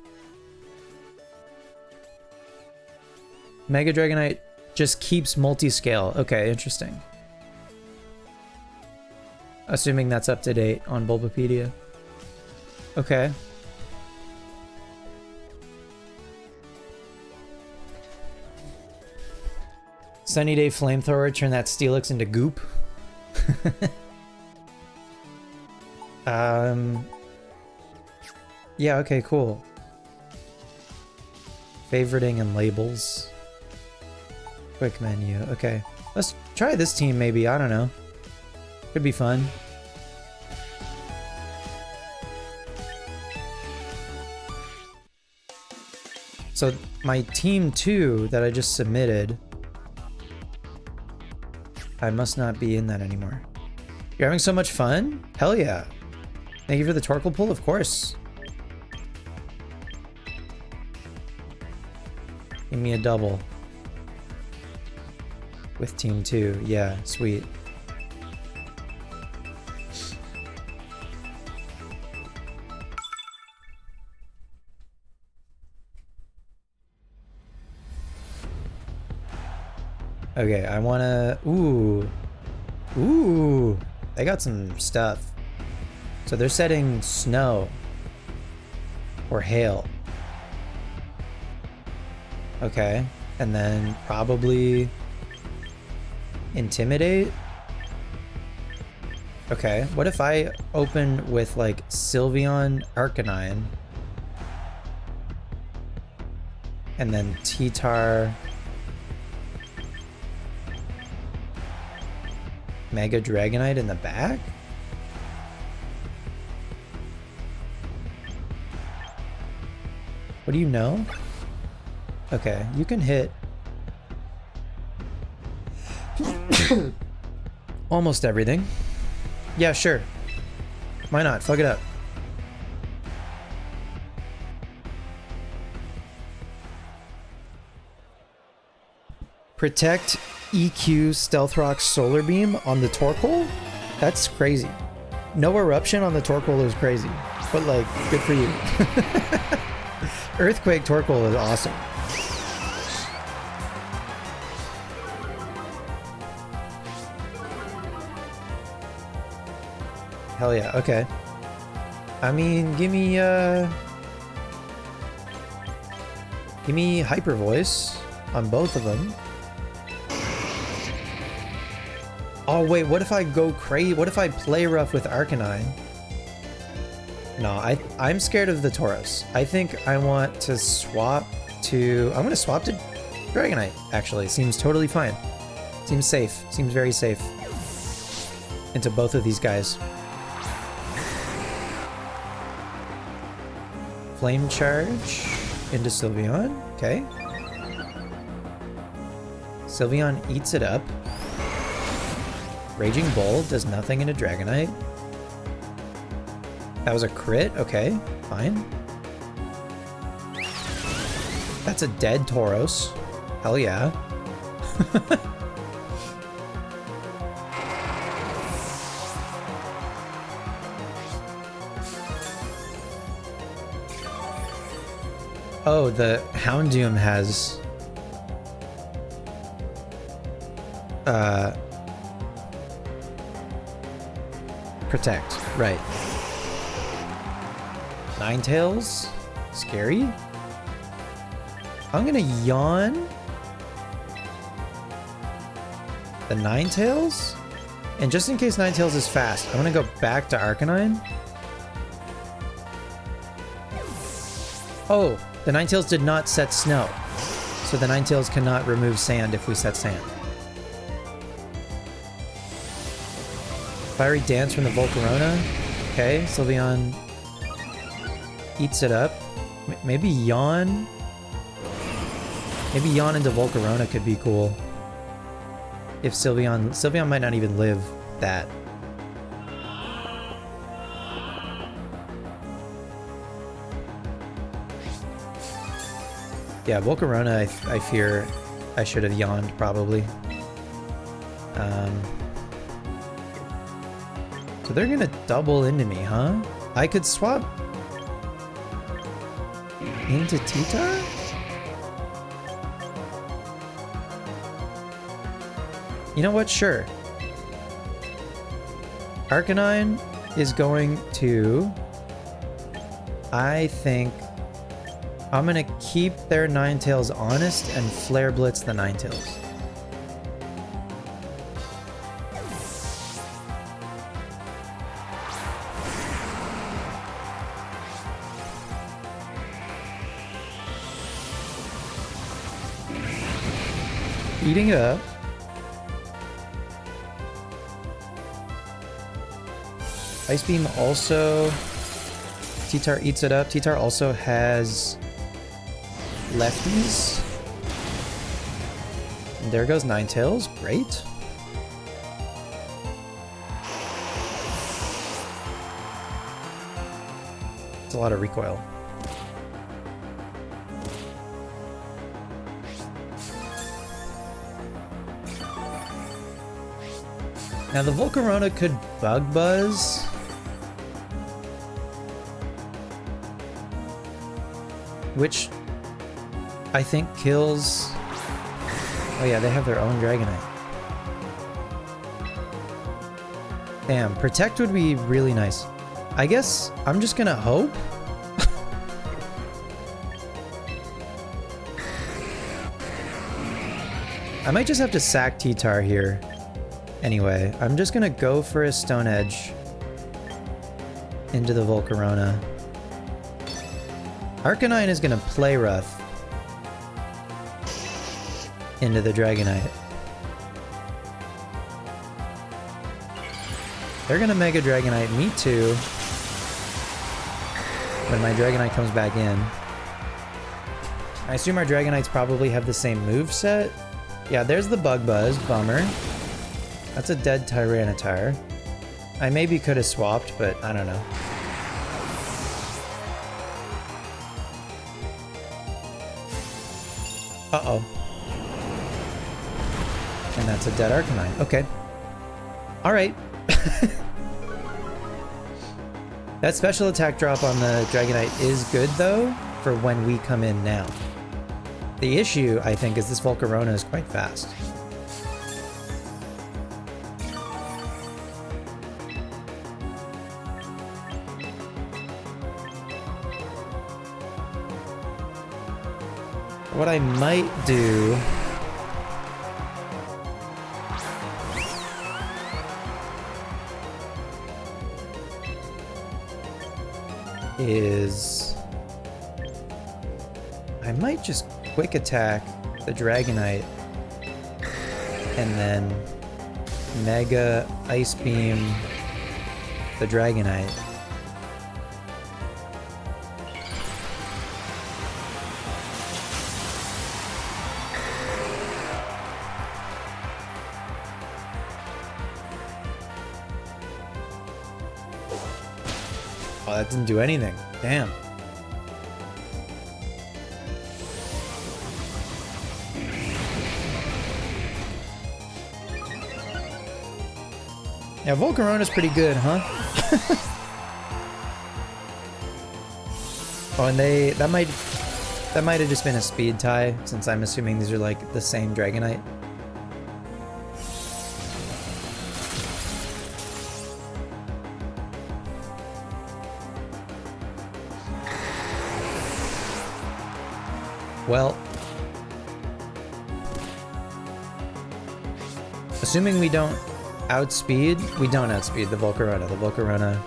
Mega Dragonite just keeps multi-scale. Okay, interesting. Assuming that's up to date on Bulbapedia. Okay. Sunny Day Flamethrower, turn that Steelix into goop. Yeah, okay, cool. Favoriting and labels. Quick menu, okay. Let's try this team maybe, I don't know. Could be fun. So my team 2 that I just submitted, I must not be in that anymore. You're having so much fun? Hell yeah. Thank you for the Torkoal pull, of course. Give me a double. With team 2, yeah, sweet. Okay, I wanna... Ooh, they got some stuff. So they're setting snow or hail. Okay, and then probably intimidate. Okay, what if I open with like Sylveon Arcanine and then T-Tar Mega Dragonite in the back? What do you know? Okay, you can hit almost everything. Yeah, sure. Why not? Fuck it up. Protect EQ Stealth Rock Solar Beam on the Torkoal? That's crazy. No Eruption on the Torkoal is crazy. But like, good for you. Earthquake Torkoal is awesome. Hell yeah, okay. I mean, give me Hyper Voice on both of them. Oh wait, what if I go crazy? What if I play rough with Arcanine? No, I'm scared of the Tauros. I think I want to swap to... I'm gonna swap to Dragonite, actually. Seems totally fine. Seems safe. Seems very safe. Into both of these guys. Flame Charge into Sylveon. Okay. Sylveon eats it up. Raging Bull does nothing into Dragonite. That was a crit? Okay, fine. That's a dead Tauros. Hell yeah. Oh, the Houndoom has... Protect, right. Ninetales? Scary? I'm gonna yawn the Ninetales? And just in case Ninetales is fast, I'm gonna go back to Arcanine. Oh, the Ninetales did not set snow. So the Ninetales cannot remove sand if we set sand. Fiery Dance from the Volcarona. Okay, Sylveon eats it up. Maybe Yawn? Maybe Yawn into Volcarona could be cool. If Sylveon might not even live that. Yeah, Volcarona, I fear I should have yawned, probably. So they're gonna double into me, huh? I could swap into T-Tar? You know what? Sure. Arcanine is going to... I think... I'm gonna keep their Ninetales honest and Flare Blitz the Ninetales. Eating it up. Ice Beam also... T-Tar eats it up. T-Tar also has... lefties. And there goes Ninetales. Great. It's a lot of recoil. Now the Volcarona could Bug Buzz. Which I think kills... Oh yeah, they have their own Dragonite. Damn, Protect would be really nice. I guess I'm just gonna hope. I might just have to sack T-Tar here. Anyway, I'm just gonna go for a Stone Edge into the Volcarona. Arcanine is gonna play rough into the Dragonite. They're gonna Mega Dragonite me too when my Dragonite comes back in. I assume our Dragonites probably have the same moveset. Yeah, there's the Bug Buzz, bummer. That's a dead Tyranitar. I maybe could have swapped, but I don't know. Uh-oh. And that's a dead Arcanine. Okay. Alright. That special attack drop on the Dragonite is good, though, for when we come in now. The issue, I think, is this Volcarona is quite fast. What I might do is I might just quick attack the Dragonite and then Mega Ice Beam the Dragonite. Oh, that didn't do anything. Damn. Yeah, Volcarona's pretty good, huh? Oh, and that might have just been a speed tie, since I'm assuming these are like the same Dragonite. Well, assuming we don't outspeed the Volcarona. The Volcarona,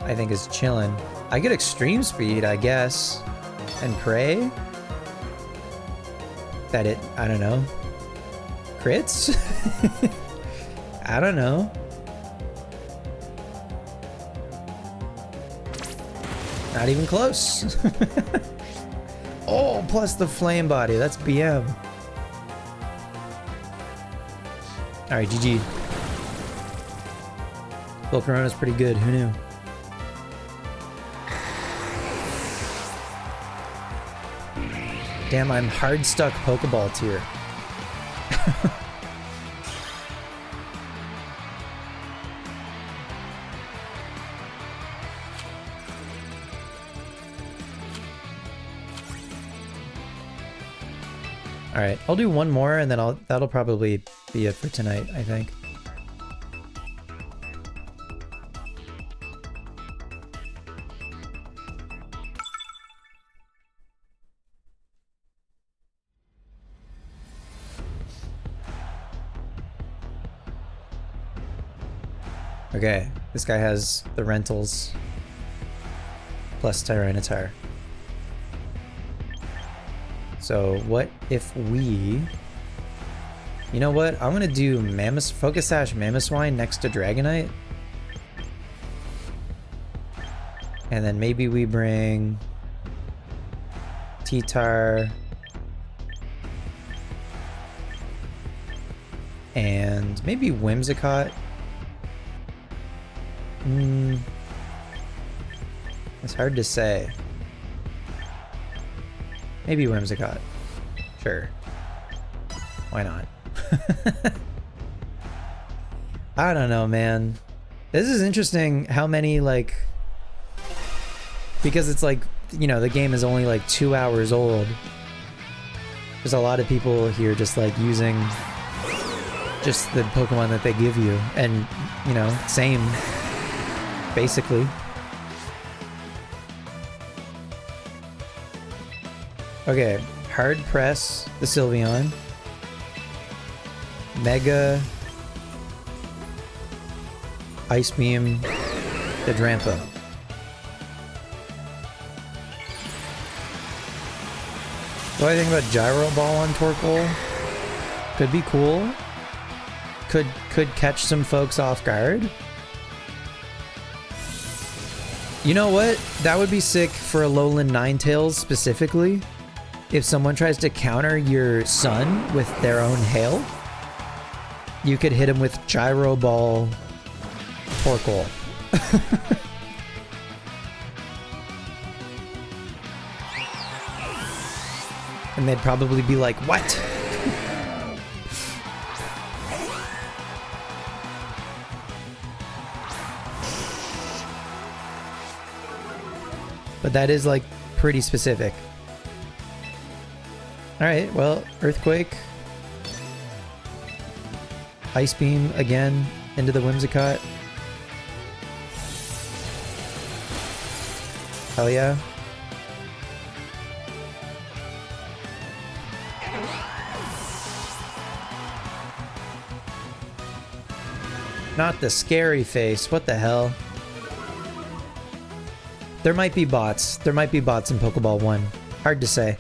I think, is chilling. I get extreme speed, I guess, and pray that it, I don't know, crits? I don't know. Not even close. Oh, plus the flame body. That's BM. Alright, GG. Volcarona's pretty good. Who knew? Damn, I'm hard stuck Pokeball tier. All right, I'll do one more and then that'll probably be it for tonight, I think. Okay, this guy has the rentals plus Tyranitar. So what if we... You know what? I'm gonna do Focus Sash Mamoswine next to Dragonite. And then maybe we bring T-Tar and maybe Whimsicott. It's hard to say. Maybe Whimsicott. Sure. Why not? I don't know, man. This is interesting how many, like... Because it's like, you know, the game is only like 2 hours old. There's a lot of people here just like using just the Pokemon that they give you. And, you know, same. Basically. Okay, hard press the Sylveon. Mega Ice Beam the Drampa. What do I think about Gyro Ball on Torkoal? Could be cool. Could catch some folks off guard. You know what? That would be sick for Alolan Ninetales specifically. If someone tries to counter your Sun with their own Hail, you could hit him with Gyro Ball Torkoal. And they'd probably be like, what? But that is like pretty specific. Alright, well, Earthquake. Ice Beam again into the Whimsicott. Hell yeah. Not the scary face. What the hell? There might be bots. There might be bots in Pokeball 1. Hard to say.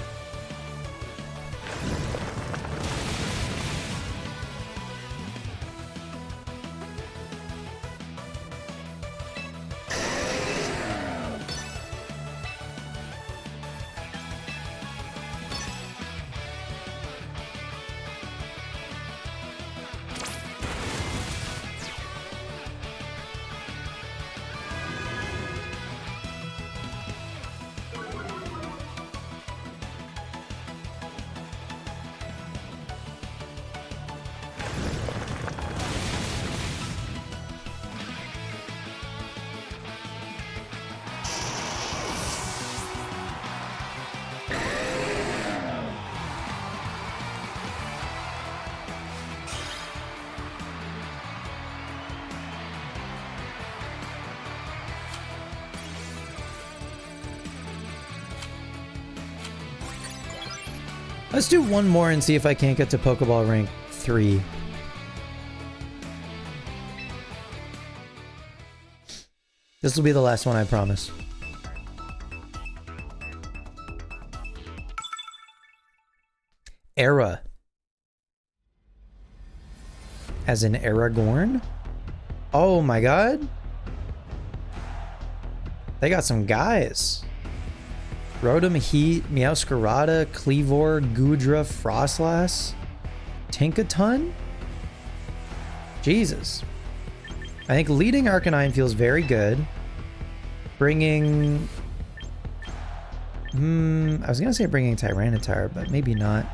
Let's do one more and see if I can't get to Pokeball rank 3. This will be the last one, I promise. Era. As in Aragorn? Oh my god. They got some guys. Rotom, Heat, Meowscarada, Cleavor, Goodra, Frostlass, Tinkaton? Jesus. I think leading Arcanine feels very good. Bringing... I was gonna say bringing Tyranitar, but maybe not.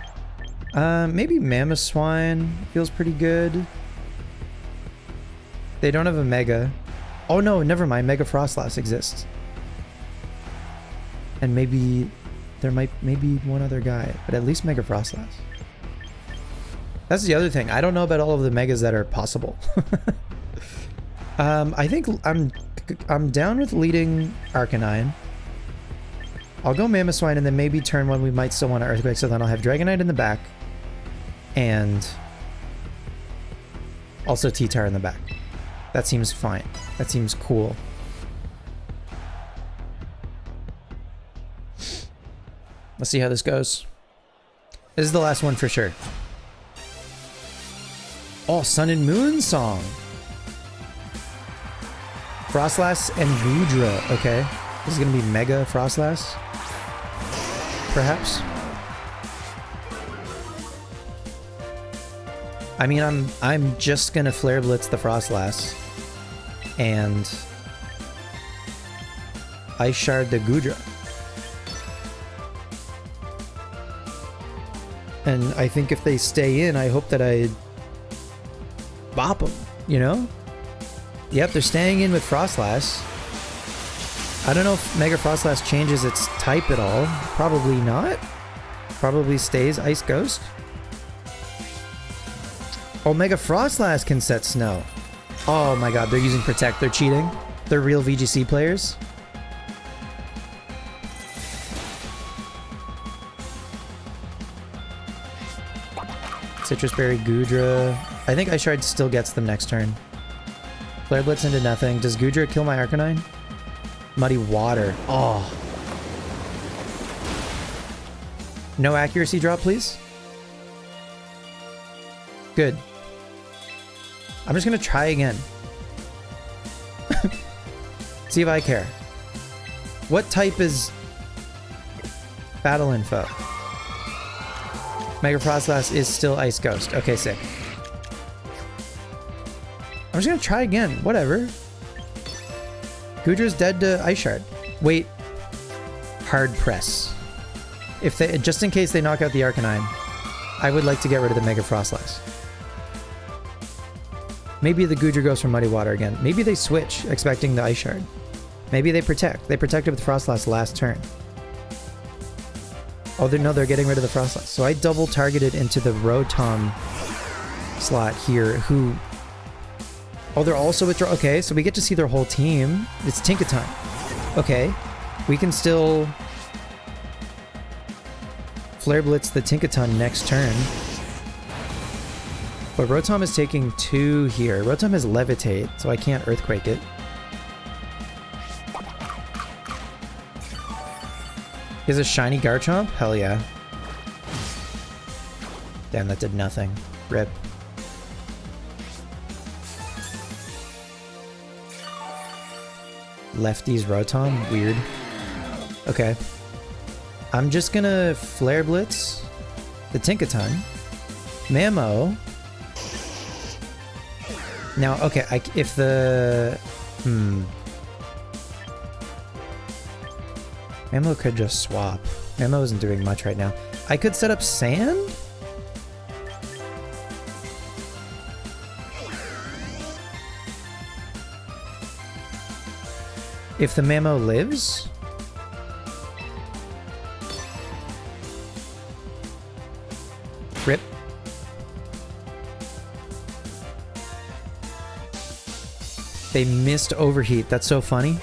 Maybe Mamoswine feels pretty good. They don't have a Mega. Oh no, never mind. Mega Frostlass exists. And maybe there might maybe one other guy, but at least Mega Frostlass. That's the other thing. I don't know about all of the Megas that are possible. I think I'm down with leading Arcanine. I'll go Mamoswine, and then maybe turn 1 we might still want to Earthquake, so then I'll have Dragonite in the back. And also T-Tar in the back. That seems fine. That seems cool. Let's see how this goes. This is the last one for sure. Oh, Sun and Moon song. Frostlass and Goodra. Okay. This is going to be Mega Frostlass. Perhaps. I mean, I'm just going to Flare Blitz the Frostlass. And Ice Shard the Goodra. And I think if they stay in, I hope that I bop them, you know? Yep, they're staying in with Frostlass. I don't know if Mega Frostlass changes its type at all. Probably not. Probably stays Ice Ghost. Oh, Mega Frostlass can set Snow. Oh my god, they're using Protect. They're cheating. They're real VGC players. Citrus Berry, Goodra. I think Ice Shard still gets them next turn. Flare Blitz into nothing. Does Goodra kill my Arcanine? Muddy Water. Oh. No accuracy drop, please. Good. I'm just gonna try again. See if I care. What type is Battle Info? Mega Frostlass is still Ice Ghost. Okay, sick. I'm just gonna try again. Whatever. Goodra's dead to Ice Shard. Wait. Hard press. If they, just in case they knock out the Arcanine, I would like to get rid of the Mega Frostlass. Maybe the Goodra goes for Muddy Water again. Maybe they switch, expecting the Ice Shard. Maybe they protect. They protected with Frostlass last turn. Oh, they're getting rid of the Frostlass. So I double targeted into the Rotom slot here, who... Oh, they're also withdraw. Okay, so we get to see their whole team. It's Tinkaton. Okay. We can still Flare Blitz the Tinkaton next turn. But Rotom is taking 2 here. Rotom has Levitate, so I can't Earthquake it. He has a shiny Garchomp? Hell yeah. Damn, that did nothing. Rip. Lefty's Rotom? Weird. Okay. I'm just gonna Flare Blitz the Tinkaton. Mammo. Now, okay, if the... Mammo could just swap. Mammo isn't doing much right now. I could set up Sand? If the Mammo lives? Rip. They missed Overheat. That's so funny.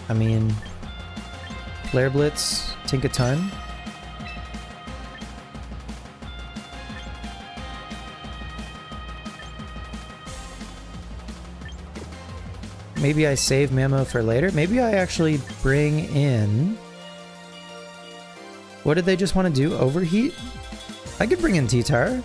I mean, Flare Blitz, Tinkaton. Maybe I save Mammo for later. Maybe I actually bring in... What did they just want to do? Overheat? I could bring in T-Tar.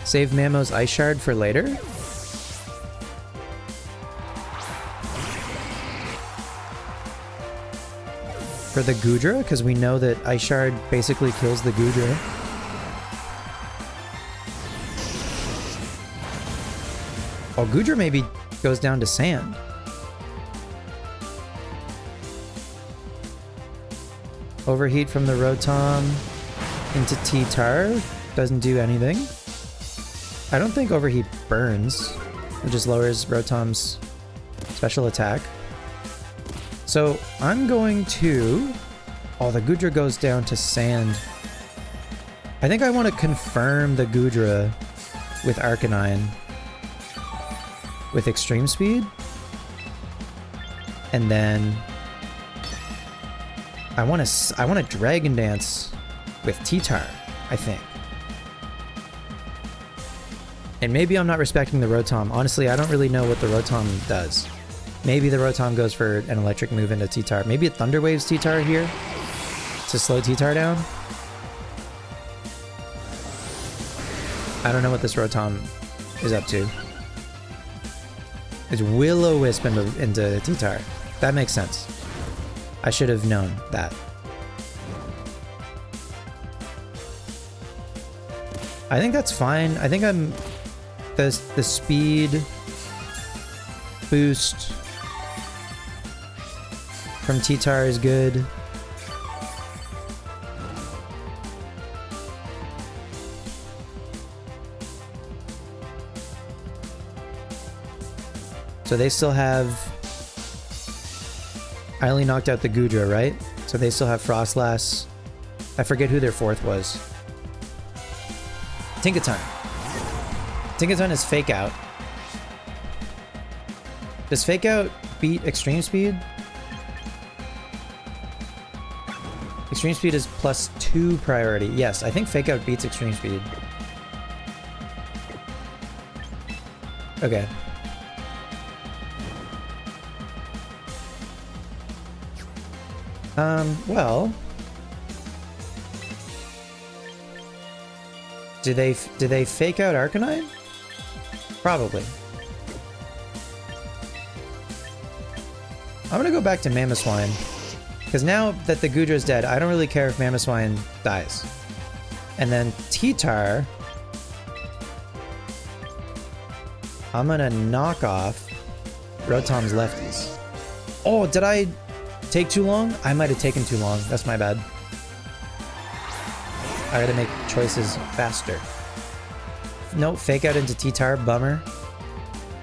Save Mammo's Ice Shard for later. For the Goodra, because we know that Ice Shard basically kills the Goodra. Oh, Goodra maybe goes down to Sand. Overheat from the Rotom into T-Tar. Doesn't do anything. I don't think Overheat burns. It just lowers Rotom's special attack. So I'm going to... Oh, the Goodra goes down to Sand. I think I want to confirm the Goodra with Arcanine. With Extreme Speed. And then... I want to Dragon Dance with T-Tar, I think. And maybe I'm not respecting the Rotom. Honestly, I don't really know what the Rotom does. Maybe the Rotom goes for an electric move into T-Tar. Maybe it Thunder Waves T-Tar here to slow T-Tar down. I don't know what this Rotom is up to. It's Will-O-Wisp into T-Tar. That makes sense. I should have known that. I think that's fine. I think I'm... The speed boost from T-Tar is good. So they still have... I only knocked out the Goodra, right? So they still have Frostlass. I forget who their fourth was. Tinkaton. Tinkaton is Fake Out. Does Fake Out beat Extreme Speed? Extreme Speed is +2 priority. Yes, I think Fake Out beats Extreme Speed. Okay. Well... Do they Fake Out Arcanine? Probably. I'm gonna go back to Mamoswine. Because now that the Goodra's dead, I don't really care if Mamoswine dies. And then T-Tar... I'm gonna knock off Rotom's lefties. Oh, did I take too long? I might have taken too long. That's my bad. I gotta make choices faster. Nope, Fake Out into T-Tar, bummer.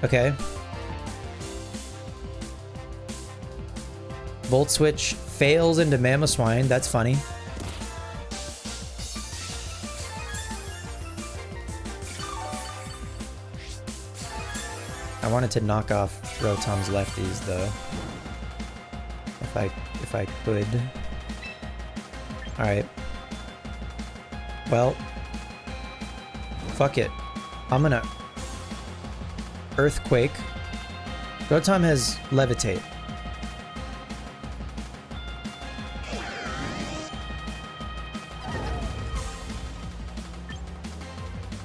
Okay. Volt Switch fails into Mamoswine. That's funny. I wanted to knock off Rotom's lefties though. If I could. Alright. Well. Fuck it. I'm gonna Earthquake. Rotom has Levitate.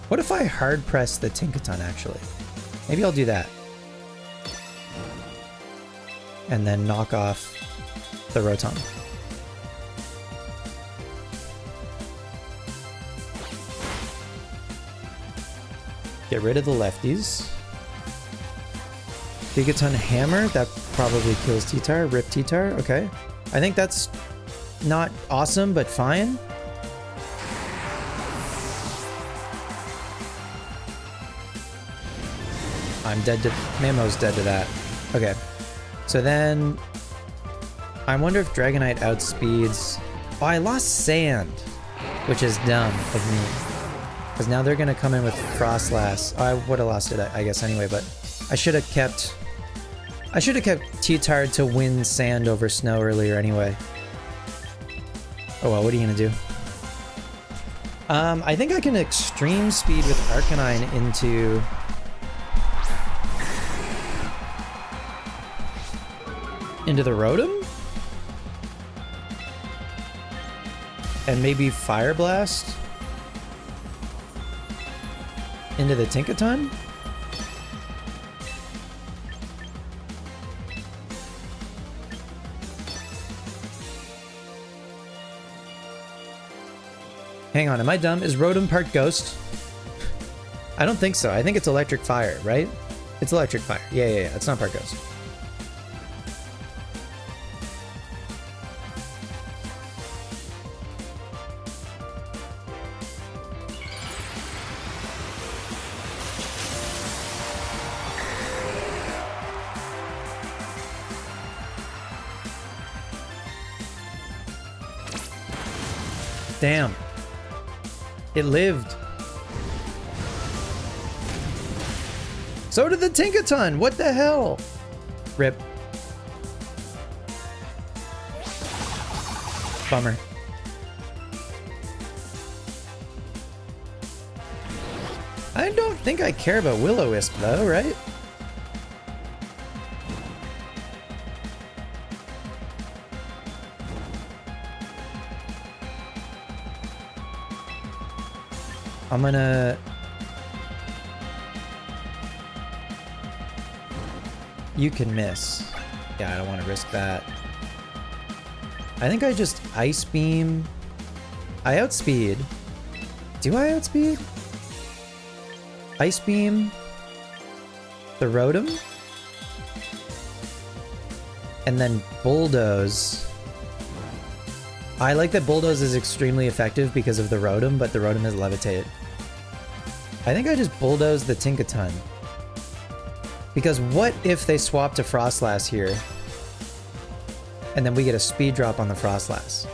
What if I hard press the Tinkaton actually? Maybe I'll do that. And then knock off the Rotom. Get rid of the lefties. Gigaton Hammer, that probably kills T-Tar. Rip T-Tar, okay. I think that's not awesome, but fine. I'm dead to... Mamo's dead to that. Okay. So then... I wonder if Dragonite outspeeds... Oh, I lost Sand, which is dumb of me. Because now they're going to come in with Frostlass. Oh, I would have lost it, I guess, anyway, but... I should have kept T-Tard to win Sand over Snow earlier anyway. Oh well, what are you going to do? I think I can Extreme Speed with Arcanine into... into the Rotom? And maybe Fire Blast? Into the Tinkaton? Hang on, am I dumb? Is Rotom part Ghost? I don't think so. I think it's Electric Fire, right? It's Electric Fire. Yeah. It's not part Ghost. Damn. It lived. So did the Tinkaton. What the hell? Rip. Bummer. I don't think I care about Will-O-Wisp though, right? I'm gonna... You can miss. Yeah, I don't want to risk that. I think I just Ice Beam. I outspeed. Do I outspeed? Ice Beam. The Rotom. And then Bulldoze. I like that Bulldoze is extremely effective because of the Rotom, but the Rotom has Levitate. I think I just Bulldoze the Tinkaton. Because what if they swap to Frostlass here? And then we get a speed drop on the Frostlass.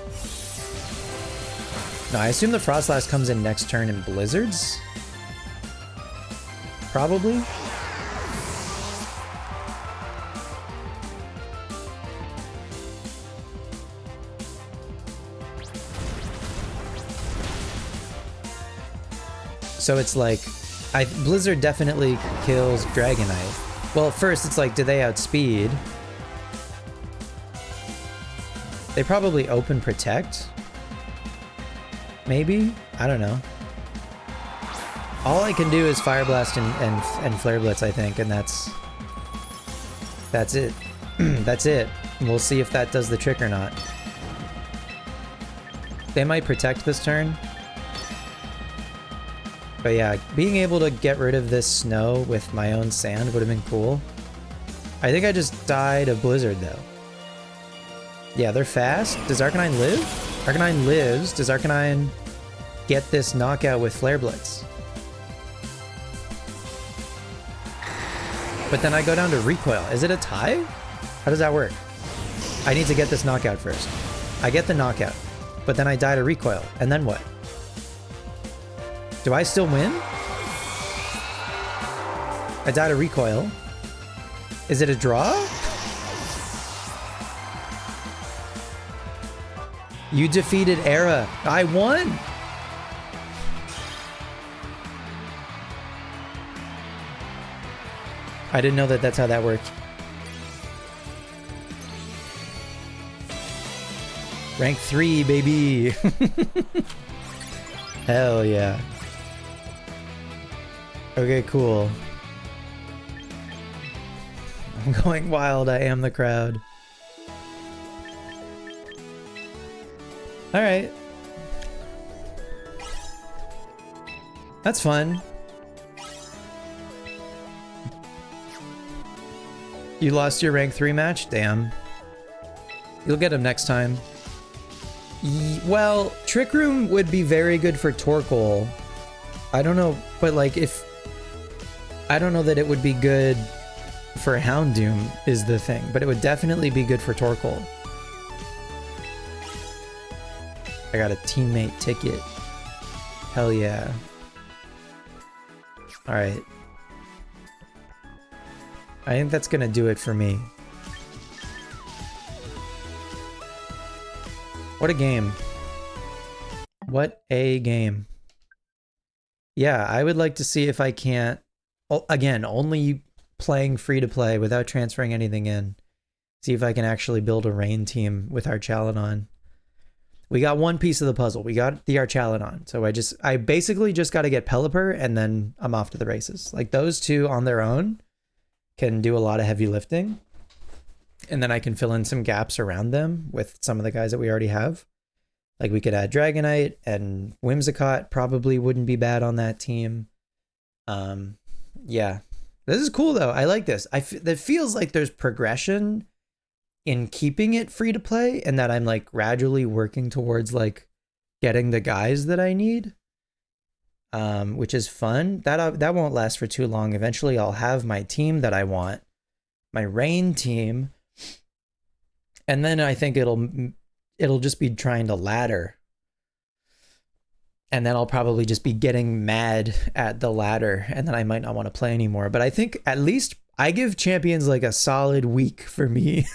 No, I assume the Frostlass comes in next turn in Blizzards? Probably? So it's like, Blizzard definitely kills Dragonite. Well, first it's like, do they outspeed? They probably open Protect? Maybe? I don't know. All I can do is Fire Blast and Flare Blitz, I think, and that's it. That's it. We'll see if that does the trick or not. They might Protect this turn. But yeah, being able to get rid of this Snow with my own Sand would have been cool. I think I just died of Blizzard though. Yeah, they're fast. Does Arcanine live? Arcanine lives. Does Arcanine get this knockout with Flare Blitz? But then I go down to Recoil. Is it a tie? How does that work? I need to get this knockout first. I get the knockout, but then I die to recoil, and then what? Do I still win? I die to recoil. Is it a draw? You defeated Era. I won! I didn't know that that's how that worked. Rank 3, baby! Hell yeah. Okay, cool. I'm going wild, I am the crowd. Alright. That's fun. You lost your rank 3 match? Damn. You'll get him next time. Well, Trick Room would be very good for Torkoal. I don't know, but like if... I don't know that it would be good for Houndoom is the thing, but it would definitely be good for Torkoal. I got a teammate ticket. Hell yeah. Alright. I think that's gonna do it for me. What a game. What a game. Yeah, I would like to see if I can't... Again, only playing free-to-play without transferring anything in. See if I can actually build a Rain team with Archaludon. We got one piece of the puzzle. We got the Archaludon. So I basically just got to get Pelipper and then I'm off to the races. Like those two on their own can do a lot of heavy lifting. And then I can fill in some gaps around them with some of the guys that we already have. Like we could add Dragonite and Whimsicott probably wouldn't be bad on that team. Yeah. This is cool though. I like this. It feels like there's progression in keeping it free to play and that I'm like gradually working towards like getting the guys that I need. Which is fun. That won't last for too long. Eventually I'll have my team that I want, my Rain team. And then I think it'll just be trying to ladder. And then I'll probably just be getting mad at the ladder and then I might not want to play anymore. But I think at least I give Champions like a solid week for me.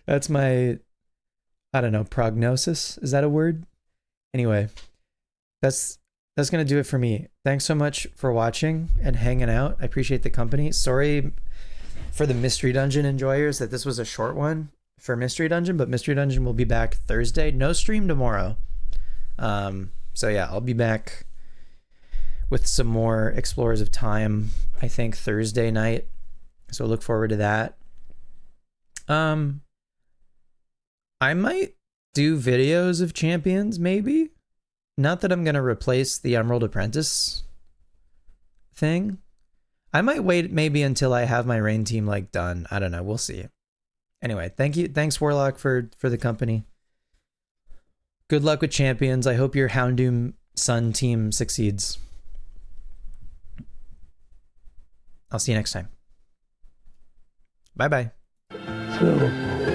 That's my, I don't know, prognosis. Is that a word? Anyway, that's going to do it for me. Thanks so much for watching and hanging out. I appreciate the company. Sorry for the Mystery Dungeon enjoyers that this was a short one for Mystery Dungeon, but Mystery Dungeon will be back Thursday. No stream tomorrow. So yeah, I'll be back with some more Explorers of Time, I think Thursday night. So look forward to that. I might do videos of Champions, maybe. Not that I'm going to replace the Emerald Apprentice thing. I might wait maybe until I have my Rain team like done. I don't know. We'll see. Anyway, thank you. Thanks, Warlock, for the company. Good luck with Champions. I hope your Houndoom Sun team succeeds. I'll see you next time. Bye-bye. So